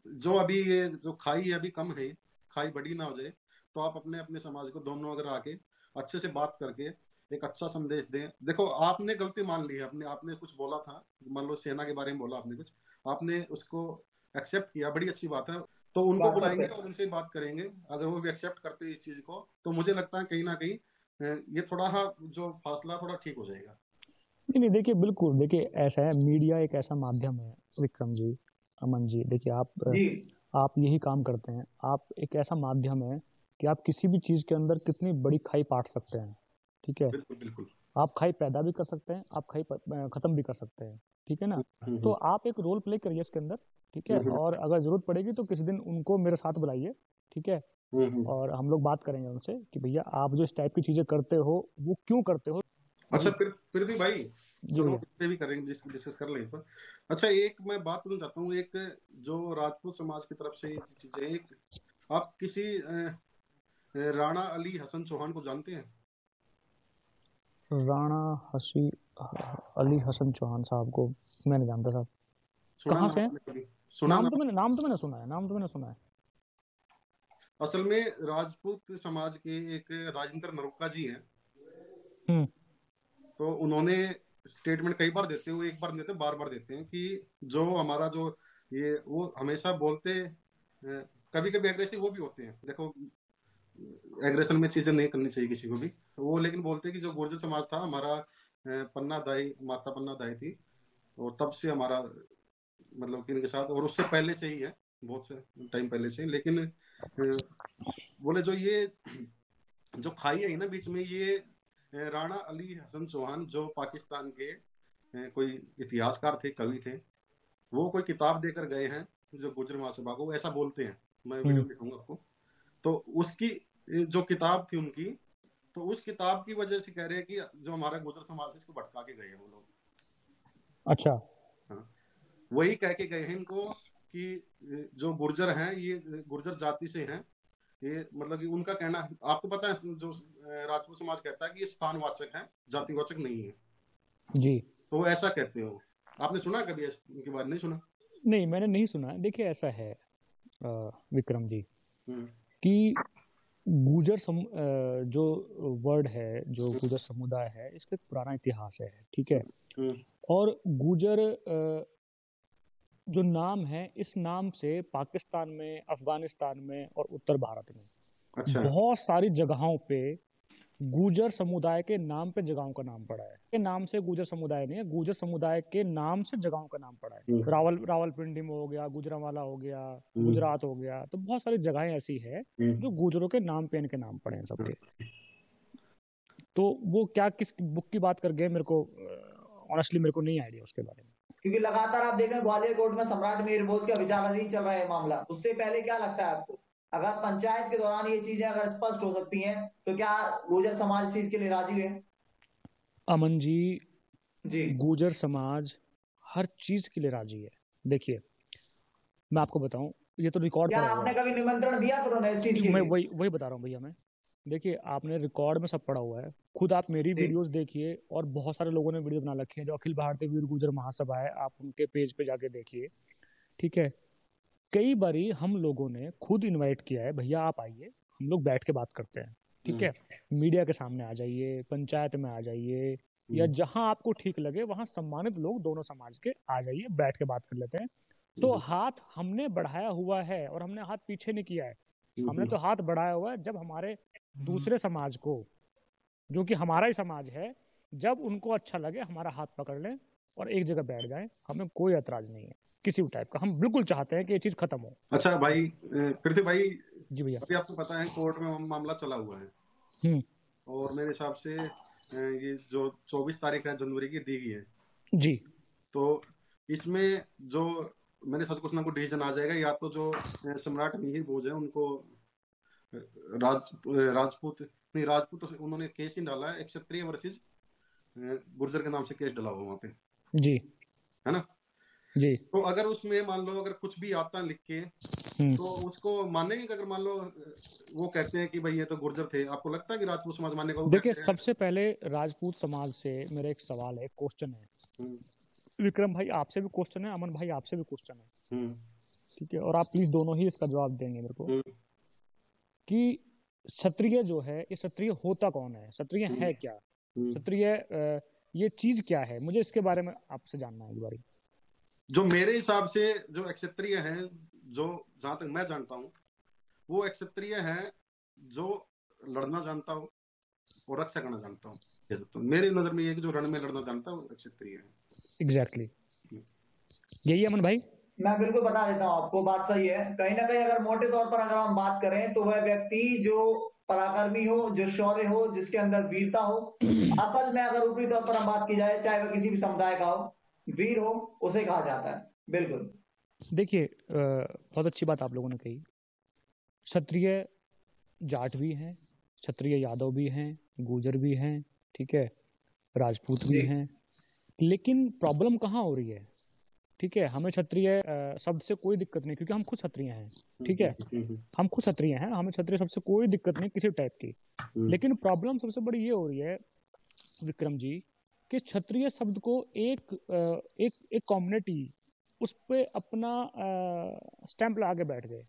जो अभी ये जो खाई है अभी कम है, खाई बड़ी ना हो जाए, तो आप अपने अपने समाज को दोनों अगर आके अच्छे से बात करके एक अच्छा संदेश दें। देखो आपने गलती मान ली है, आपने कुछ बोला था, मान लो सेना के बारे में बोला आपने कुछ, आपने उसको एक्सेप्ट किया, बड़ी अच्छी बात है। तो उनको बुलाएंगे और उनसे बात करेंगे। अगर वो भी एक्सेप्ट करते हैं इस चीज को, तो मुझे लगता है कहीं ना कहीं ये थोड़ा जो फासला थोड़ा ठीक हो जाएगा। नहीं, देखिए बिल्कुल, देखिए ऐसा है, मीडिया एक ऐसा माध्यम है विक्रम जी, अमन जी, देखिए आप यही काम करते हैं। आप एक ऐसा माध्यम है कि आप किसी भी चीज के अंदर कितनी बड़ी खाई पाट सकते हैं, ठीक है। बिल्कुल बिल्कुल। आप खाई पैदा भी कर सकते हैं, आप खाई खत्म भी कर सकते हैं, ठीक है ना। तो आप एक रोल प्ले करिए इसके अंदर, ठीक है। और अगर जरूरत पड़ेगी तो किसी दिन उनको मेरे साथ बुलाइए, ठीक है। और हम लोग बात करेंगे उनसे कि भैया आप जो इस टाइप की चीजें करते हो वो क्यों करते हो। अच्छा पृथ्वी भाई, चलो पे भी करेंगे, डिस्कस कर लेंगे पर। अच्छा एक मैं बात करना चाहता हूँ, एक जो राजपूत समाज की तरफ से चीजें, एक आप किसी राणा अली हसन चौहान को जानते हैं? राणा अली हसन चौहान साहब को मैं नहीं जानता साहब, कहाँ से? नाम तो मैंने सुना है। असल में राजपूत समाज के एक राजेंद्र नरोक्का जी हैं, तो उन्होंने स्टेटमेंट कई बार देते हुए, एक बार देते बार बार देते हैं कि जो हमारा जो ये, वो हमेशा बोलते, कभी कभी एग्रेसिव वो भी होते हैं। देखो एग्रेशन में चीजें नहीं करनी चाहिए किसी को भी, वो लेकिन बोलते कि जो गुर्जर समाज था हमारा, पन्ना दाई, माता पन्ना दाई थी, और तब से हमारा मतलब कि इनके साथ, और उससे पहले से ही है, बहुत से टाइम पहले से। लेकिन बोले जो ये जो खाई है ना बीच में, ये राणा अली हसन चौहान जो पाकिस्तान के कोई इतिहासकार थे, कवि थे, वो कोई किताब देकर गए हैं जो गुर्जर महासभा को, ऐसा बोलते हैं। मैं वीडियो दिखाऊंगा आपको। तो उसकी जो किताब थी उनकी, तो उस किताब की वजह से कह रहे हैं कि जो हमारा गुर्जर समाज है इसको भटका के गए हैं वो लोग। अच्छा, हाँ, वही कह के गए हैं इनको कि जो गुर्जर हैं ये गुर्जर जाति से हैं, ये मतलब कि उनका कहना, आपको पता है जो राजपूत समाज कहता है कि ये स्थानवाचक है, जातिवाचक नहीं है जी। तो ऐसा कहते हो, आपने सुना कभी इनके बारे में? नहीं सुना? नहीं, मैंने नहीं सुना। देखिए ऐसा है विक्रम जी कि गुर्जर जो वर्ड है, जो गुर्जर समुदाय है, इसका एक पुराना इतिहास है, ठीक है। और गुर्जर जो नाम है, इस नाम से पाकिस्तान में, अफगानिस्तान में और उत्तर भारत में बहुत सारी जगहों पे गुर्जर समुदाय के नाम पे जगहों का नाम पड़ा है। के नाम से गुर्जर समुदाय नहीं है, गुर्जर समुदाय के नाम से जगहों का नाम पड़ा है। रावलपिंडी में हो गया, गुजरांवाला हो गया, गुजरात हो गया, तो बहुत सारी जगहें ऐसी है जो गुर्जरों के नाम पे इनके नाम पड़े हैं सबके। तो वो क्या किस बुक की बात कर गए, मेरे को ऑनेस्टली मेरे को नहीं आइडिया उसके बारे में, क्योंकि लगातार आप देख रहे हैं ग्वालियर कोर्ट में सम्राट मिहिर बोस का विचाराधीन चल रहा है मामला। उससे पहले क्या लगता है आपको अगर पंचायत के दौरान ये चीजें अगर स्पष्ट हो सकती हैं तो क्या गुर्जर समाज इस चीज के लिए राजी है? अमन जी, जी गुर्जर समाज हर चीज के लिए राजी है। देखिए मैं आपको बताऊं, ये तो रिकॉर्ड क्या पड़ा हुआ आपने है। कभी निमंत्रण दिया फिर उन्हें इस चीज के मैं लिए? वही बता रहा हूँ भैया। मैं देखिए, आपने रिकॉर्ड में सब पड़ा हुआ है, खुद आप मेरी जी वीडियोस देखिए, और बहुत सारे लोगों ने वीडियो बना रखी है। जो अखिल भारतीय वीर गुर्जर महासभा है, आप उनके पेज पे जाके देखिए, ठीक है। कई बारी हम लोगों ने खुद इनवाइट किया है, भैया आप आइए, हम लोग बैठ के बात करते हैं, ठीक है। मीडिया के सामने आ जाइए, पंचायत में आ जाइए, या जहां आपको ठीक लगे वहां सम्मानित लोग दोनों समाज के आ जाइए, बैठ के बात कर लेते हैं। तो हाथ हमने बढ़ाया हुआ है, और हमने हाथ पीछे नहीं किया है। हमने तो हाथ बढ़ाया हुआ है जब हमारे दूसरे समाज को, जो कि हमारा ही समाज है, जब उनको अच्छा लगे हमारा हाथ पकड़ लें और एक जगह बैठ जाएं, हमें कोई ऐतराज नहीं है किसी भी टाइप का। हम बिल्कुल चाहते हैं कि ये चीज खत्म हो। अच्छा भाई, पृथ्वी भाई, जी भैया। अभी आपको पता है कोर्ट में मामला चला हुआ है, और मेरे हिसाब से ये जो 24 तारीख है जनवरी की दी गई है जी, तो इसमें जो मेरे साथ कुछ ना कुछ डिसीजन आ जाएगा। या तो जो सम्राट मिहिर भोज है उनको राजपूत नहीं, राजपूत तो उन्होंने केस ही डाला है, एक क्षत्रिय वर्सेस गुर्जर के नाम से केस डाला हुआ वहां पे, जी, है ना। जी। तो अगर उसमें मान लो अगर कुछ भी आता लिख के तो उसको मानेंगे कि अगर मान लो वो कहते हैं कि भाई ये तो गुर्जर थे, आपको लगता है कि राजपूत समाज मानने का? वो देखिए, कहते हैं। सबसे पहले राजपूत समाज से मेरा एक सवाल है, क्वेश्चन है। विक्रम भाई आपसे भी क्वेश्चन है, अमन भाई आपसे भी क्वेश्चन है, ठीक है। और आप प्लीज दोनों ही इसका जवाब देंगे मेरे को, कि क्षत्रिय जो है, ये क्षत्रिय होता कौन है, क्षत्रिय है क्या, क्षत्रिय ये चीज क्या है, मुझे इसके बारे में आपसे जानना है एक बारी। जो मेरे हिसाब से जो क्षत्रिय हैं, जो जहां तक मैं जानता हूँ, वो क्षत्रिय हैं जो लड़ना जानता हो और रक्षा करना जानता हूँ। तो मेरी नजर में ये कि जो रण में लड़ना जानता है वो क्षत्रिय है। एग्जैक्टली यही है अमन भाई। मैं बिल्कुल बता देता हूँ आपको, बात सही है। कहीं ना कहीं अगर मोटे तौर पर अगर हम बात करें तो वह व्यक्ति जो पराक्रमी हो, जो शौर्य हो, जिसके अंदर वीरता हो, असल में अगर ऊपरी तौर पर हम बात की जाए, चाहे वह किसी भी समुदाय का हो, वीर हो, उसे कहा जाता है। बिल्कुल। देखिए बहुत अच्छी बात आप लोगों ने कही। क्षत्रिय जाट भी हैं, क्षत्रिय यादव भी हैं, गुर्जर भी हैं, ठीक है, राजपूत भी हैं। लेकिन प्रॉब्लम कहाँ हो रही है, ठीक है। हमें क्षत्रिय शब्द से कोई दिक्कत नहीं, क्योंकि हम खुद क्षत्रिय हैं, ठीक है। हम खुद क्षत्रिय हैं, हमें क्षत्रिय शब्द से कोई दिक्कत नहीं किसी टाइप की। लेकिन प्रॉब्लम सबसे बड़ी ये हो रही है विक्रम जी, कि क्षत्रिय शब्द को एक कम्युनिटी उस पे अपना स्टैंप लगा के बैठ गए,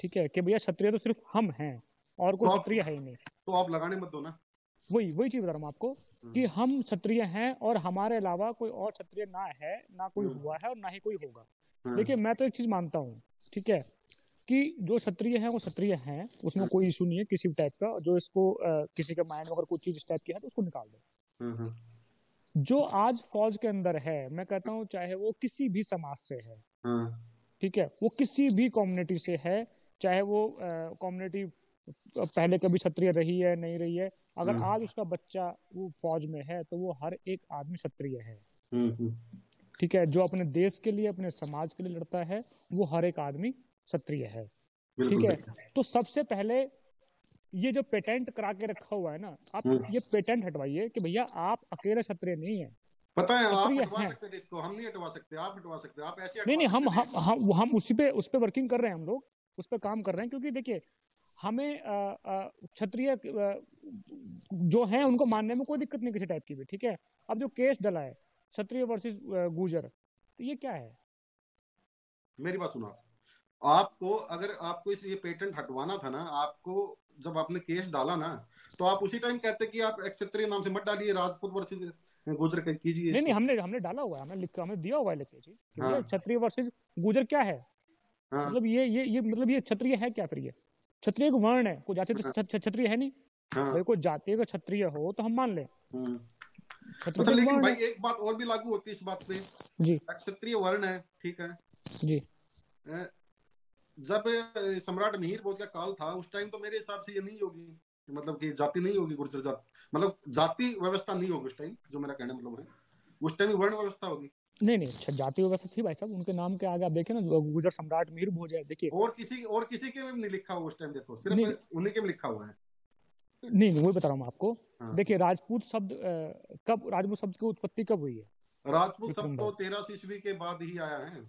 ठीक है, कि भैया क्षत्रिय तो सिर्फ हम हैं और कोई क्षत्रिय है ही नहीं। तो आप लगाने मत दो ना। वही चीज बता रहा हूँ आपको, कि हम क्षत्रिय हैं और हमारे अलावा कोई और क्षत्रिय ना है, ना कोई हुआ है और ना ही कोई होगा। देखिए मैं तो एक चीज मानता हूँ, ठीक है, कि जो क्षत्रिय है वो क्षत्रिय हैं, उसमें कोई इशू नहीं है किसी भी टाइप का। जो इसको किसी के माइंड में अगर कोई चीज इस टाइप की है तो उसको निकाल दो। जो आज फौज के अंदर है, मैं कहता हूँ चाहे वो किसी भी समाज से है, ठीक है, वो किसी भी कम्युनिटी से है, चाहे वो कम्युनिटी पहले कभी क्षत्रिय रही है नहीं रही है, अगर आज उसका बच्चा वो फौज में है तो वो हर एक आदमी क्षत्रिय है, ठीक है। जो अपने देश के लिए, अपने समाज के लिए लड़ता है, वो हर एक आदमी क्षत्रिय है, ठीक है। तो सबसे पहले ये जो पेटेंट करा के रखा हुआ है ना, आप ये पेटेंट हटवाइए कि भैया आप अकेले क्षत्रिय नहीं है। पता है आप हटवा सकते थे इसको, हम नहीं हटवा सकते, आप हटवा सकते हो। आप ऐसे नहीं, हम उस पे वर्किंग कर रहे हैं, हम लोग उस पे काम कर रहे हैं। क्योंकि देखिए हमें क्षत्रिय जो हैं उनको मानने में कोई दिक्कत नहीं किसी टाइप की भी, ठीक है। अब जो केस डला है क्षत्रिय वर्सेस गुर्जर, तो ये क्या है? मेरी बात सुनो, आपको अगर आपको ये पेटेंट हटवाना था ना, आपको जब आपने केस डाला ना, तो आप उसी टाइम कहते कि आप क्षत्रिय नाम से मत डालिए, राजपूत वर्सेस गुर्जर कीजिए। नहीं, हमने डाला हुआ है, हमने दिया हुआ है लिख के चीज, क्षत्रिय वर्सेस गुर्जर क्या है। मतलब ये मतलब ये क्षत्रिय है क्या? फिर ये क्षत्रिय एक वर्ण है, कोई जाति तो क्षत्रिय है नहीं। भाई कोई जाति अगर क्षत्रिय हो तो हम मान लें। अच्छा, लेकिन भाई एक बात और भी लागू होती है इस बात पे जी। क्षत्रिय वर्ण है, ठीक है जी। जब सम्राट मिहिर भोज का काल था उस टाइम तो मेरे हिसाब से ये नहीं होगी, मतलब कि जाति नहीं होगी, गुर्जर जाति मतलब जाति व्यवस्था नहीं होगी उस टाइम, जो मेरा कहने मतलब है उस टाइम वर्ण व्यवस्था होगी। नहीं अच्छा जाति व्यवस्था थी भाई साहब, उनके नाम के आगे आप देखें ना, गुर्जर सम्राट मिहिर भोज है, देखिए। और किसी के में नहीं लिखा हुआ उस टाइम, देखो सिर्फ नहीं उन्हीं के में लिखा हुआ है। नहीं वही बता रहा हूँ आपको। हाँ। देखिए राजपूत शब्द कब, राजपूत शब्द की उत्पत्ति कब हुई है? राजपूत शब्द तो 1300 ईस्वी के बाद ही आया है।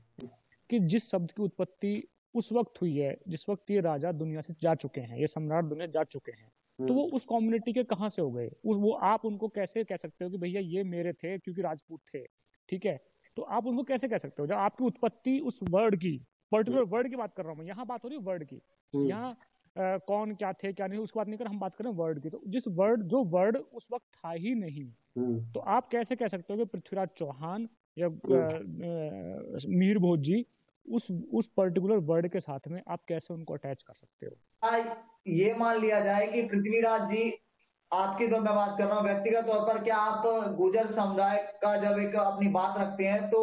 कि जिस शब्द की उत्पत्ति उस वक्त हुई है जिस वक्त ये राजा दुनिया से जा चुके हैं, ये सम्राट दुनिया जा चुके हैं, तो वो उस कम्युनिटी के कहाँ से हो गए? वो आप उनको कैसे कह सकते हो कि भैया ये मेरे थे क्योंकि राजपूत थे, ठीक है? तो आप उनको कैसे कह सकते हो जब आपकी उत्पत्ति उस वर्ड की, पर्टिकुलर वर्ड की बात कर रहा हूँ मैं, यहाँ बात हो रही है वर्ड की, यहाँ कौन क्या थे क्या नहीं उसकी बात नहीं कर, हम बात कर रहे हैं वर्ड की। तो जिस वर्ड, जो वर्ड उस वक्त था ही नहीं, तो आप कैसे कह सकते हो कि पृथ्वीराज चौहान या मिहिर भोज जी उस पर्टिकुलर वर्ड के साथ में आप कैसे उनको अटैच कर सकते हो? ये मान लिया जाए कि पृथ्वीराज जी आपकी, तो मैं बात कर रहा हूँ व्यक्तिगत तौर पर, क्या आप गुर्जर समुदाय का जब एक अपनी बात रखते हैं तो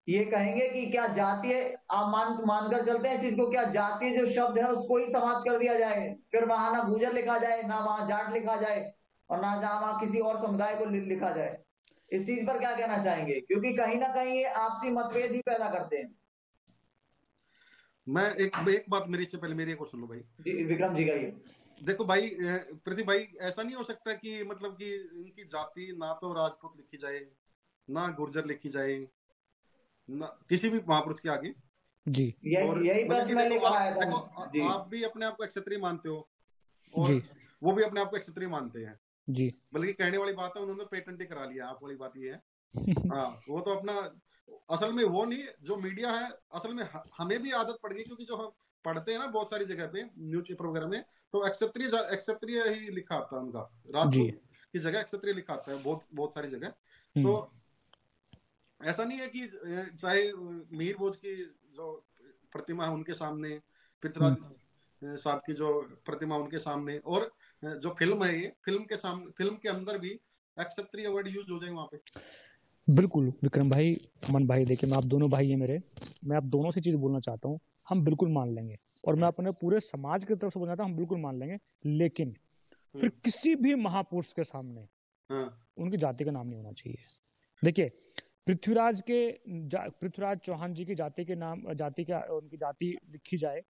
ये कहेंगे कि क्या जातीय, आप मानकर चलते हैं इस चीज को, क्या जातीय जो शब्द है उसको ही समाप्त कर दिया जाए, फिर वहां ना गुर्जर लिखा जाए, ना वहां जाट लिखा जाए, और ना जहां वहां किसी और समुदाय को लिखा जाए? इस चीज पर क्या कहना चाहेंगे? क्योंकि कहीं ना कहीं ये आपसी मतभेद ही पैदा करते हैं। मैं एक बात, मेरी से पहले मेरी एक और सुन लो भाई। विक्रम जी का ये देखो भाई, पृथ्वी भाई, ऐसा नहीं हो सकता कि मतलब कि इनकी जाति ना तो राजपूत लिखी जाए, ना गुर्जर लिखी जाए, ना किसी भी महापुरुष के आगे जी। यही प्रश्न मैं लेकर आया था। देखो आप भी अपने आप को क्षत्रिय मानते हो और वो भी अपने आप को क्षत्रिय मानते हैं जी, बल्कि कहने वाली बात है उन्होंने पेटेंट ही करा लिया। आप वाली बात ये है हाँ, वो तो अपना, असल में वो नहीं, जो मीडिया है असल में हमें भी आदत पड़ गई, क्योंकि जो हम पढ़ते हैं ना बहुत सारी जगह पे न्यूज पेपर वगैरह में, तो क्षत्रिय ही लिखा आता है उनका, राजपूत की जगह क्षत्रिय लिखा आता है बहुत सारी जगह। तो ऐसा नहीं है कि चाहे मिहिर भोज की जो प्रतिमा है उनके सामने, पृथ्वीराज साहब की जो प्रतिमा उनके सामने, और जो फिल्म है, ये फिल्म के अंदर भी क्षत्रिय वर्ड यूज हो जाए वहां पे। बिल्कुल विक्रम भाई, अमन भाई, देखिए मैं आप दोनों भाई हैं मेरे, मैं आप दोनों से चीज बोलना चाहता हूँ, हम बिल्कुल मान लेंगे, और मैं अपने पूरे समाज की तरफ से बोलना चाहता हूँ, हम बिल्कुल मान लेंगे, लेकिन फिर किसी भी महापुरुष के सामने उनकी जाति का नाम नहीं होना चाहिए। देखिए पृथ्वीराज चौहान जी की जाति के नाम, उनकी जाति लिखी जाए,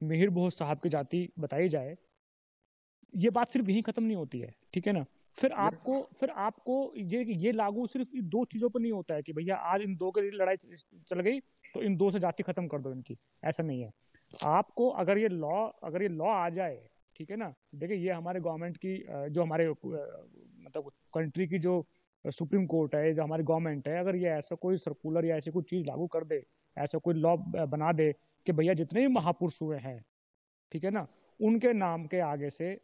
मिहिर भोज साहब की जाति बताई जाए, ये बात सिर्फ यही खत्म नहीं होती है, ठीक है ना? फिर आपको ये लागू सिर्फ इन दो चीजों पर नहीं होता है कि भैया आज इन दो के लड़ाई चल गई तो इन दो से जाति खत्म कर दो इनकी, ऐसा नहीं है। आपको अगर ये लॉ आ जाए, ठीक है ना, देखिए ये हमारे गवर्नमेंट की, जो हमारे मतलब कंट्री की जो सुप्रीम कोर्ट है, जो हमारी गवर्नमेंट है, अगर ये ऐसा कोई सर्कुलर या ऐसी कोई चीज लागू कर दे, ऐसा कोई लॉ बना दे कि भैया जितने भी महापुरुष हुए हैं, ठीक है ना, उनके नाम के आगे से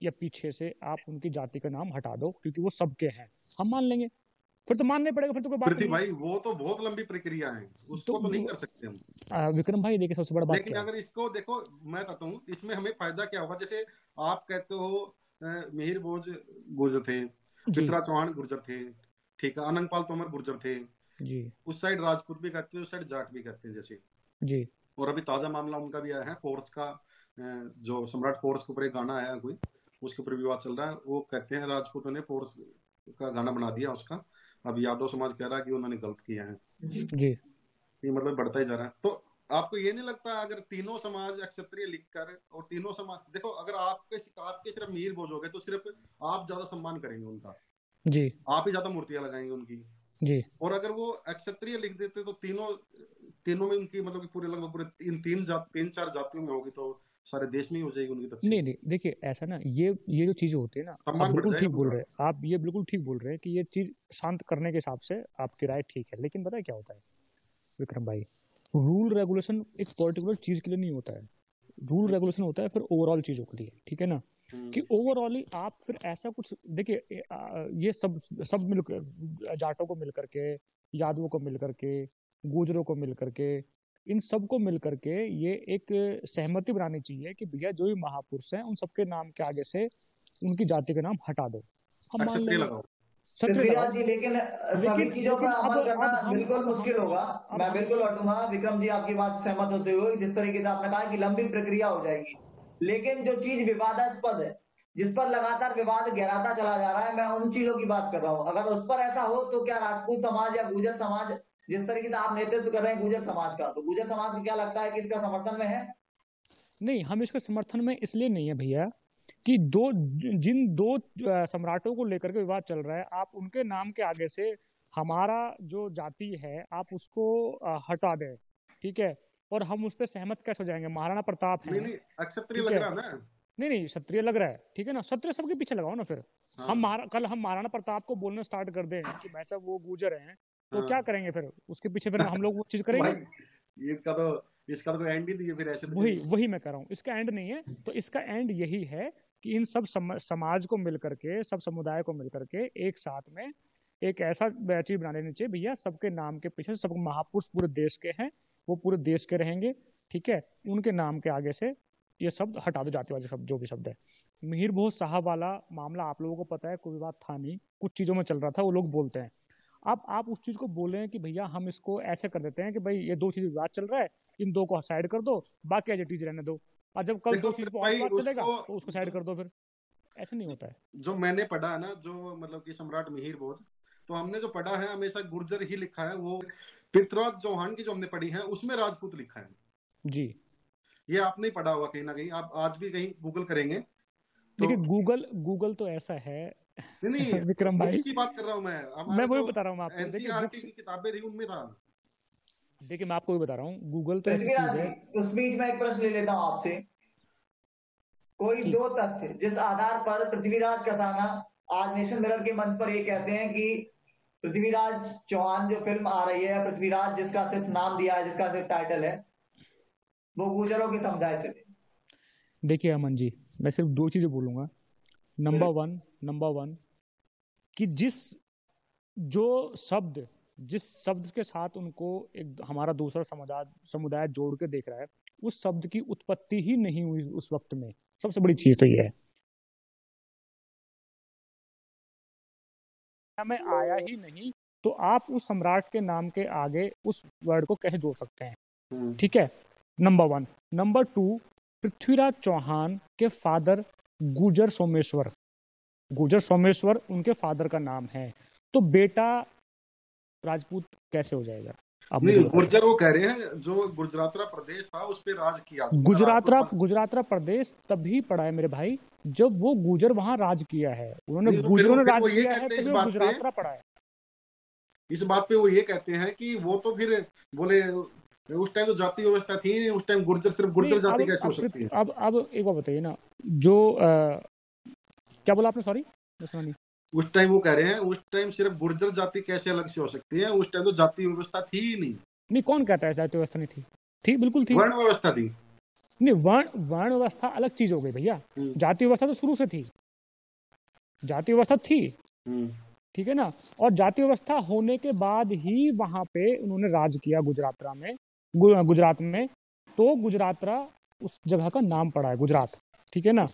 या पीछे से आप उनकी जाति का नाम हटा दो क्योंकि वो सबके हैं, हम मान लेंगे, फिर तो मानने पड़ेगा, फिर तो कोई बात नहीं भाई। वो तो बहुत लंबी प्रक्रिया है, उसको तो नहीं कर सकते हम। विक्रम भाई देखिए सबसे बड़ा बात, लेकिन अगर इसको देखो, मैं कहता हूँ इसमें हमें फायदा क्या होगा, जैसे आप कहते हो मिहिर भोज गुर्जर थे, पृथ्वीराज चौहान गुर्जर थे, ठीक है, अनंगपाल तोमर गुर्जर थे जी, उस साइड राजपूत भी कहते हैं, उस साइड जाट भी कहते हैं जैसे जी। और अभी ताजा मामला उनका भी आया है, फोर्स का, जो सम्राट फोर्स के ऊपर एक गाना आया कोई, उसके ऊपर विवाद चल रहा है। वो कहते हैं राजपूतों ने फोर्स का गाना बना दिया उसका, अब यादव समाज कह रहा है कि उन्होंने गलत किया है जी। ये मतलब बढ़ता ही जा रहा है। तो आपको ये नहीं लगता अगर तीनों समाज क्षत्रिय लिखकर, और तीनों समाज देखो, अगर आपके सिर्फ मिहिर भोज हो गए तो सिर्फ आप ज्यादा सम्मान करेंगे उनका जी, आप ही ज्यादा मूर्तियां लगाएंगे उनकी जी, और अगर वो क्षत्रिय लिख देते तो तीनों में उनकी मतलब पूरे लगभग पूरे तीन चार जातियों में होगी तो सारे देश में ही हो जाएगी उनकी तस्वीर। नहीं देखिए ऐसा ना, ये जो चीजें होती है ना, आप बिल्कुल ठीक बोल रहे हैं, आप ये बिल्कुल ठीक बोल रहे हैं कि ये चीज शांत करने के हिसाब से आपकी राय ठीक है, लेकिन पता है क्या होता है विक्रम भाई, रूल रेगुलेशन एक पर्टिकुलर चीज के लिए नहीं होता है, रूल रेगुलेशन होता है फिर ओवरऑल चीजों के लिए, ठीक है ना, कि ओवरऑल ही आप फिर ऐसा कुछ देखिए, ये सब मिलकर, जाटों को मिलकर के, यादवों को मिलकर के, गुजरों को मिलकर के, इन सबको मिलकर के ये एक सहमति बनानी चाहिए कि भैया जो भी महापुरुष हैं उन सबके नाम के आगे से उनकी जाति का नाम हटा दो, हम मान लेंगे। लेकिन सभी चीजों पर अमल करना बिल्कुल मुश्किल होगा, मैं बिल्कुल हटूंगा। विक्रम जी आपकी बात सहमत होते हुए, जिस तरीके से आपने कहा कि लंबी प्रक्रिया हो जाएगी, लेकिन जो चीज विवादास्पद है जिस पर लगातार विवाद गहराता चला जा रहा है, मैं उन चीजों की बात कर रहा हूं। अगर उस पर ऐसा हो तो क्या राजपूत समाज या गुर्जर समाज, जिस तरीके से आप नेतृत्व कर रहे हैं गुर्जर समाज का, तो गुर्जर समाज को क्या लगता है कि इसका समर्थन में है? नहीं, हम इसके समर्थन में इसलिए नहीं है भैया कि जिन दो सम्राटों को लेकर के विवाद चल रहा है, आप उनके नाम के आगे से हमारा जो जाति है आप उसको हटा दें, ठीक है, और हम उस पर सहमत कैसे हो जाएंगे? महाराणा प्रताप है, नहीं अक्षत्रिय ठीक लग है, रहा ना। नहीं क्षत्रिय लग रहा है, ठीक है ना, क्षत्रिय सबके पीछे लगाओ ना फिर। हाँ, कल हम महाराणा प्रताप को बोलना स्टार्ट कर दें कि भाई साहब वो गुजर हैं, तो हाँ। क्या करेंगे फिर? उसके पीछे फिर हम लोग वो चीज करेंगे? भाई इसका तो एंड ही नहीं है फिर ऐसे। वही मैं कह रहा हूँ, इसका एंड नहीं है। तो इसका एंड यही है कि इन सब समाज को मिलकर के, सब समुदाय को मिलकर के एक साथ में एक ऐसा चीज बना लेनी चाहिए भैया, सबके नाम के पीछे सब महापुरुष पूरे देश के हैं, वो पूरे देश के रहेंगे, ठीक है, उनके नाम के आगे से ये शब्द हटा दो, जातिवादी शब्द जो भी शब्द है। मिहिर भोज साहब वाला मामला आप लोगों को पता है, कोई विवाद था नहीं, कुछ चीजों में चल रहा था, वो लोग बोलते हैं। अब आप उस चीज को बोले कि भैया हम इसको ऐसे कर देते हैं कि भाई ये दो चीज विवाद चल रहा है, इन दो को साइड कर दो, बाकी एज इट इज रहने दो, और जब कल दो चीज पर और विवाद चलेगा तो उसको साइड कर दो। फिर ऐसा नहीं होता है। जो मैंने पढ़ा है ना, जो मतलब कि सम्राट मिहिर भोज, तो हमने जो पढ़ा है हमेशा गुर्जर ही लिखा है। वो पृथ्वीराज चौहान की जो हमने पढ़ी है उसमें राजपूत लिखा है जी। ये आपने पढ़ा होगा कहीं ना कहीं, आप आज भी कहीं गूगल करेंगे तो। देखिए गूगल तो ऐसा है नहीं विक्रम भाई, की बात कर रहा हूँ मैं वही बता रहा हूँ आपको। देखिए एनसीईआरटी की किताबें थी उनमें था। देखिए मैं आपको वही बता रहा हूँ, गूगल तो ऐसी चीज है। उस बीच में एक प्रश्न ले लेता हूँ आपसे। कोई दो तथ्य जिस आधार पर पृथ्वीराज कसाना आज नेशन मिरर के मंच पर ये कहते हैं कि पृथ्वीराज चौहान जो फिल्म आ रही है, पृथ्वीराज जिसका सिर्फ नाम दिया है, जिसका सिर्फ टाइटल है, वो गुर्जरों के समुदाय से थे। देखिए अमन जी, मैं सिर्फ दो चीजें बोलूंगा। नंबर वन कि जिस शब्द के साथ उनको एक हमारा दूसरा समुदाय जोड़ के देख रहा है, उस शब्द की उत्पत्ति ही नहीं हुई उस वक्त में। सबसे बड़ी चीज तो ये है, में आया ही नहीं, तो आप उस सम्राट के नाम के आगे उस वर्ड को कैसे जोड़ सकते हैं? ठीक है, number one. Number two, Prithviraj Chauhan के फादर गुर्जर सोमेश्वर उनके फादर का नाम है, तो बेटा राजपूत कैसे हो जाएगा? नहीं, गुर्जर वो कह रहे हैं जो गुजरातरा प्रदेश था उस पे राज किया। गुजरातरा प्रदेश तभी पड़ा है मेरे भाई जब वो गुर्जर वहां राज किया है, उन्होंने गुर्जरों ने राज किया है, तभी वो गुजरातरा पड़ा है। इस बात पे वो ये कहते हैं कि वो तो फिर बोले उस टाइम तो जाति व्यवस्था थी नहीं, उस टाइम गुर्जर सिर्फ गुर्जर जाति कैसे हो सकती है? अब एक बात बताइए ना, जो क्या बोला आपने? सॉरी नहीं। उस टाइम वो कह रहे हैं उस टाइम सिर्फ गुर्जर जाति कैसे अलग से हो सकती है? उस टाइम तो जाति व्यवस्था थी ही नहीं। कौन कहता है जाति व्यवस्था नहीं थी? बिल्कुल थी। वर्ण व्यवस्था थी। नहीं, वर्ण व्यवस्था अलग चीज हो गई भैया, जाति व्यवस्था तो शुरू से थी, जाति व्यवस्था थी, ठीक है ना। और जाति व्यवस्था होने के बाद ही वहां पे उन्होंने राज किया गुजरात में, तो गुजरातरा उस जगह का नाम पड़ा है, गुजरात, ठीक है ना।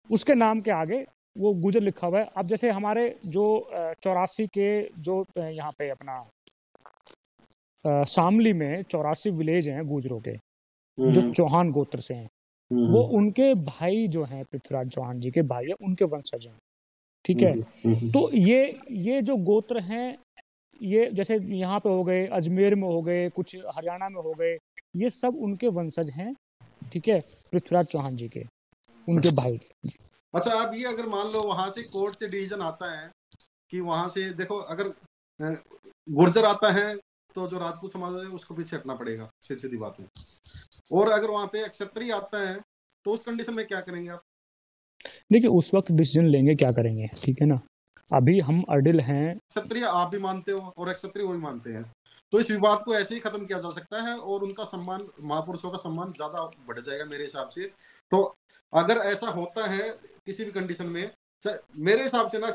उसके नाम के आगे वो गुजर लिखा हुआ है। अब जैसे हमारे जो 84 के जो यहाँ पे अपना शामली में 84 विलेज हैं गुजरों के, जो चौहान गोत्र से हैं, वो उनके भाई जो हैं, पृथ्वीराज चौहान जी के भाई है, उनके वंशज हैं, ठीक है। तो ये जो गोत्र हैं, ये जैसे यहाँ पे हो गए, अजमेर में हो गए, कुछ हरियाणा में हो गए, ये सब उनके वंशज हैं, ठीक है, पृथ्वीराज चौहान जी के, उनके भाई। अच्छा, आप ये अगर मान लो वहां से कोर्ट से डिसीजन आता है कि वहां से देखो अगर गुर्जर आता है तो जो राजपूत समाज है उसको पीछे हटना पड़ेगा, सीधी बात है। और अगर वहां पे क्षत्रिय आता है तो उस कंडीशन में क्या करेंगे आप? देखिए उस वक्त डिसीजन लेंगे क्या करेंगे, ठीक है ना। अभी हम अडिल हैं, क्षत्रिय आप भी मानते हो और क्षत्रिय वो भी मानते हैं, तो इस विवाद को ऐसे ही खत्म किया जा सकता है और उनका सम्मान, महापुरुषों का सम्मान ज्यादा बढ़ जाएगा मेरे हिसाब से। तो अगर ऐसा होता है किसी भी कंडीशन में, मेरे हिसाब से ना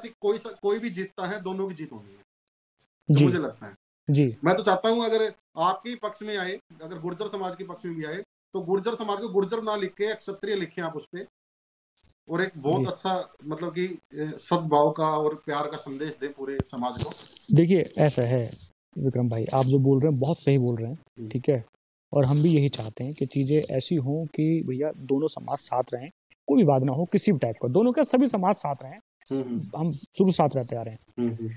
कोई भी जीतता है, दोनों की जीत होनी है, मुझे लगता है जी। मैं तो चाहता हूं अगर आपके पक्ष में आए, अगर गुर्जर समाज के पक्ष में भी आए, तो गुर्जर समाज को गुर्जर ना लिख के क्षत्रिय लिखें आप उस पे, और एक बहुत अच्छा मतलब कि सद्भाव का और प्यार का संदेश दे पूरे समाज को। देखिए ऐसा है विक्रम भाई, आप जो बोल रहे हैं बहुत सही बोल रहे हैं, ठीक है, और हम भी यही चाहते हैं कि चीजें ऐसी हों कि भैया दोनों समाज साथ रहें, कोई विवाद ना हो किसी भी टाइप का, दोनों का सभी समाज साथ रहे, हम शुरू साथ रहते आ रहे हैं।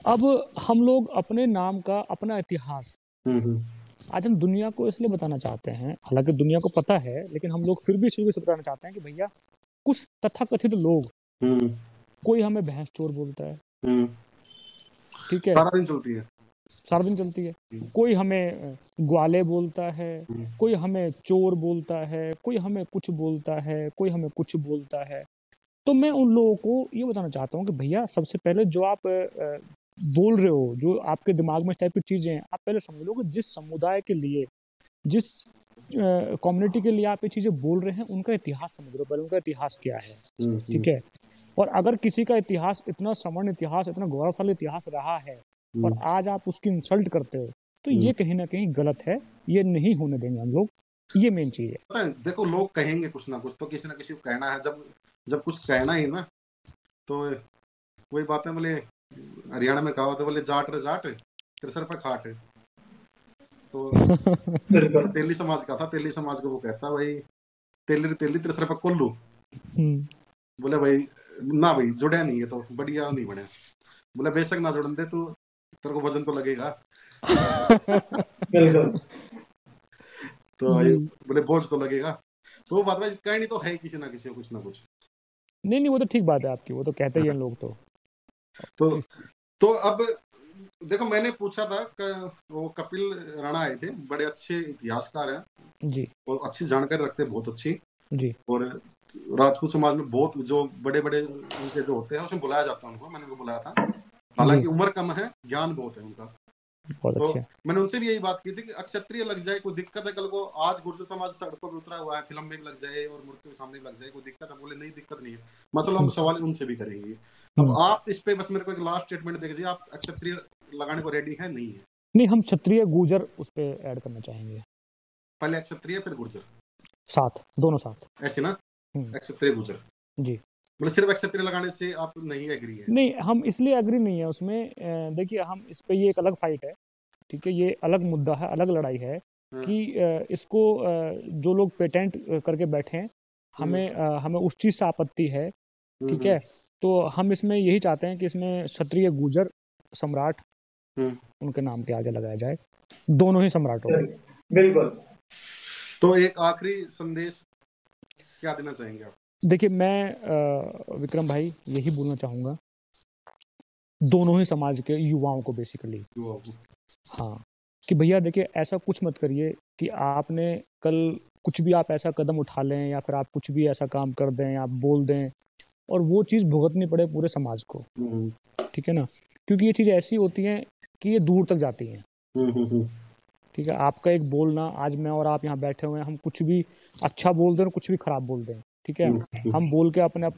अब हम लोग अपने नाम का अपना इतिहास आज हम दुनिया को इसलिए बताना चाहते हैं, हालांकि दुनिया को पता है, लेकिन हम लोग फिर भी शुरू से बताना चाहते हैं कि भैया कुछ तथाकथित लोग, कोई हमें भैंस चोर बोलता है, ठीक है, सारा दिन चलती है, सारा दिन चलती है, कोई हमें ग्वाले बोलता है, कोई हमें चोर बोलता है, कोई हमें कुछ बोलता है, कोई हमें कुछ बोलता है। तो मैं उन लोगों को ये बताना चाहता हूँ कि भैया सबसे पहले जो आप बोल रहे हो, जो आपके दिमाग में इस टाइप की चीजें हैं, आप पहले समझ लो कि जिस समुदाय के लिए, जिस कम्युनिटी के लिए आप ये चीजें बोल रहे हैं, उनका इतिहास समझ लो पहले, उनका इतिहास क्या है, ठीक है। और अगर किसी का इतिहास इतना समर्ण इतिहास, इतना गौरवशाली इतिहास रहा है और आज आप उसकी इंसल्ट करते हो, तो ये कहीं ना कहीं गलत है, ये नहीं होने देंगे हम लोग, ये मेन चीज है। देखो लोग कहेंगे कुछ ना कुछ, तो किसी ना किसी को कहना है, जब कुछ कहना ही ना, तो वही बात है, बोले हरियाणा में कहा होता, बोले जाट रे जाट तेरे सर पे खाट है, तो तेली समाज का था, तेली समाज को वो कहता भाई तेली तेली तेरे सर पे कोल्लू, बोले भाई ना भाई जुड़े नहीं है तो बढ़िया नहीं बने, बोले बेशक ना जुड़न दे, तू तेरे को वजन तो लगेगा तो बोले बोझ तो लगेगा, तो वो बात भाई कहनी तो है किसी ना किसी कुछ ना कुछ। नहीं वो तो ठीक बात है आपकी, वो तो कहते ही हैं लोग। तो अब देखो मैंने पूछा था वो कपिल राणा आए थे, बड़े अच्छे इतिहासकार हैं जी, और अच्छी जानकारी रखते हैं, बहुत अच्छी जी, और राजपूत समाज में बहुत जो बड़े बड़े उनके जो होते हैं उसमें बुलाया जाता है उनको, मैंने उनको बुलाया था, हालांकि उम्र कम है, ज्ञान बहुत है उनका, तो मैंने उनसे भी यही बात की थी कि अक्षत्रिय लग जाए कोई दिक्कत है, कल को आज गुर्जर समाज सड़कों पर उतरा हुआ है, फिल्म में लग जाए और मूर्ति के सामने लग जाए, कोई दिक्कत है? बोले नहीं दिक्कत नहीं है, मतलब हम सवाल उनसे भी करेंगे। अब आप इस पे बस मेरे को एक लास्ट स्टेटमेंट दे दीजिए, आप अक्षत्रिय लगाने को रेडी है नहीं है? नहीं, हम क्षत्रिय गुर्जर उस पे ऐड करना चाहेंगे, पहले अक्षत्रिय फिर गुर्जर साथ, दोनों साथ, ऐसे ना, अक्षत्रिय गुर्जर जी, मतलब सिर्फ अक्षत्रिय लगाने से आप नहीं एग्री है? नहीं, हम इसलिए एग्री नहीं है उसमें, देखिए हम इस पे, ये एक अलग फाइट है, ठीक है, ये अलग मुद्दा है, अलग लड़ाई है कि इसको जो लोग पेटेंट करके बैठे हैं, हमें उस चीज से आपत्ति है, ठीक है, तो हम इसमें यही चाहते हैं कि इसमें क्षत्रिय गुर्जर सम्राट उनके नाम के आगे लगाया जाए, दोनों ही सम्राटों को। बिल्कुल। तो एक आखिरी संदेश क्या देना चाहेंगे आप? देखिए मैं विक्रम भाई यही बोलना चाहूंगा दोनों ही समाज के युवाओं को, बेसिकली हाँ, कि भैया देखिए ऐसा कुछ मत करिए कि आपने कल कुछ भी आप ऐसा कदम उठा लें या फिर आप कुछ भी ऐसा काम कर दें, आप बोल दें और वो चीज़ भुगतनी पड़े पूरे समाज को, ठीक है ना, क्योंकि ये चीज़ ऐसी होती है कि ये दूर तक जाती हैं, ठीक है। आपका एक बोलना, आज मैं और आप यहाँ बैठे हुए हैं, हम कुछ भी अच्छा बोल दें और कुछ भी खराब बोल दें, ठीक है, हम बोल के अपने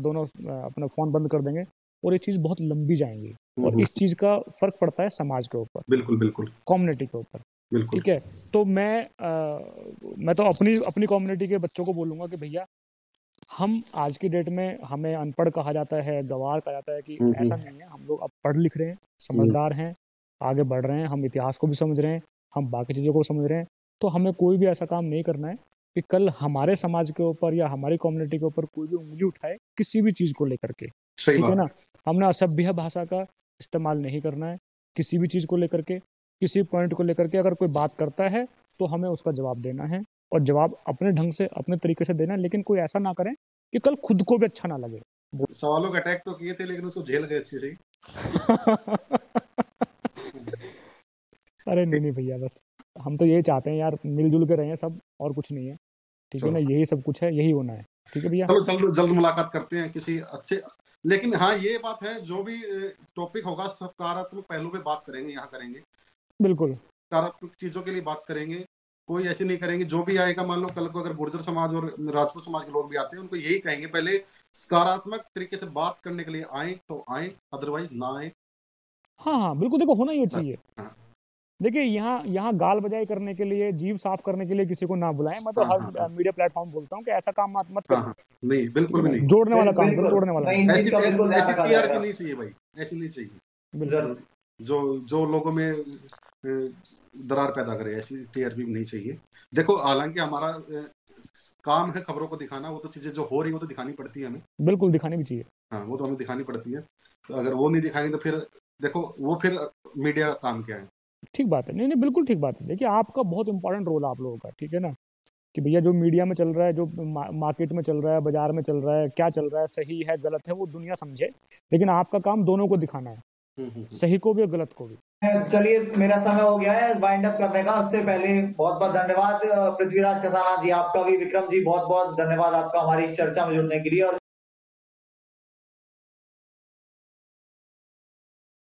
दोनों अपना फोन बंद कर देंगे और ये चीज़ बहुत लंबी जाएंगी, और इस चीज़ का फर्क पड़ता है समाज के ऊपर, बिल्कुल कम्युनिटी के ऊपर, ठीक है। तो मैं तो अपनी कम्युनिटी के बच्चों को बोलूँगा कि भैया हम आज की डेट में, हमें अनपढ़ कहा जाता है, गंवार कहा जाता है, कि ऐसा नहीं है, हम लोग अब पढ़ लिख रहे हैं, समझदार हैं, आगे बढ़ रहे हैं, हम इतिहास को भी समझ रहे हैं, हम बाकी चीज़ों को समझ रहे हैं, तो हमें कोई भी ऐसा काम नहीं करना है कि कल हमारे समाज के ऊपर या हमारी कम्युनिटी के ऊपर कोई भी उंगली उठाए किसी भी चीज़ को लेकर के, ठीक है ना। हमने असभ्य भाषा का इस्तेमाल नहीं करना है किसी भी चीज़ को लेकर के, किसी पॉइंट को लेकर के अगर कोई बात करता है तो हमें उसका जवाब देना है, और जवाब अपने ढंग से, अपने तरीके से देना है, लेकिन कोई ऐसा ना करें कि कल खुद को भी अच्छा ना लगे। सवालों का अटैक तो किए थे लेकिन उसको झेल गए अच्छी से अरे नहीं भैया, बस हम तो यही चाहते हैं यार, मिलजुल के रहें सब, और कुछ नहीं है, ठीक है ना, यही सब कुछ है, यही होना है, ठीक है भैया। चलो जल्द मुलाकात करते हैं किसी अच्छे, लेकिन हाँ ये बात है, जो भी टॉपिक होगा सकारात्मक पहलू पे बात करेंगे, यहाँ करेंगे, बिल्कुल सकारात्मक चीजों के लिए बात करेंगे, कोई ऐसी नहीं करेंगे। जो भी आएगा, मान लो कल को अगर गुर्जर समाज और राजपूत समाज के लोग भी आते हैं, उनको यही कहेंगे पहले सकारात्मक तरीके से बात करने के लिए आए तो आए, अदरवाइज ना आए। हाँ बिल्कुल, देखो होना ही चाहिए। देखिए यहाँ गाल बजाई करने के लिए, जीभ साफ करने के लिए किसी को ना बुलाएं, मैं तो हर मीडिया प्लेटफॉर्म बोलता हूँ कि ऐसा काम मत करो। नहीं, बिल्कुल भी नहीं, जोड़ने वाला काम करो, जोड़ने वाला नहीं। ऐसी टीआरपी नहीं चाहिए भाई, ऐसी नहीं चाहिए, जो लोगों में दरार पैदा करे, ऐसी टीआरपी नहीं चाहिए। देखो हालांकि हमारा काम है खबरों को दिखाना, वो तो चीजें जो हो रही है वो तो दिखानी पड़ती है हमें। बिल्कुल दिखानी भी चाहिए। हाँ, वो तो हमें दिखानी पड़ती है। तो अगर वो नहीं दिखाएंगे तो फिर देखो वो फिर मीडिया का काम क्या है। ठीक बात है, नहीं नहीं बिल्कुल ठीक बात है। देखिए आपका बहुत इंपॉर्टेंट रोल है आप लोगों का, ठीक है ना, कि भैया जो मीडिया में चल रहा है, जो मार्केट में चल रहा है, बाजार में चल रहा है, क्या चल रहा है, सही है गलत है, वो दुनिया समझे, लेकिन आपका काम दोनों को दिखाना है, सही को भी और गलत को भी। चलिए मेरा समय हो गया है वाइंड अप करने का। उससे पहले बहुत बहुत धन्यवाद पृथ्वीराज खसाना जी, आपका भी। विक्रम जी बहुत बहुत धन्यवाद आपका हमारी इस चर्चा में जुड़ने के लिए। और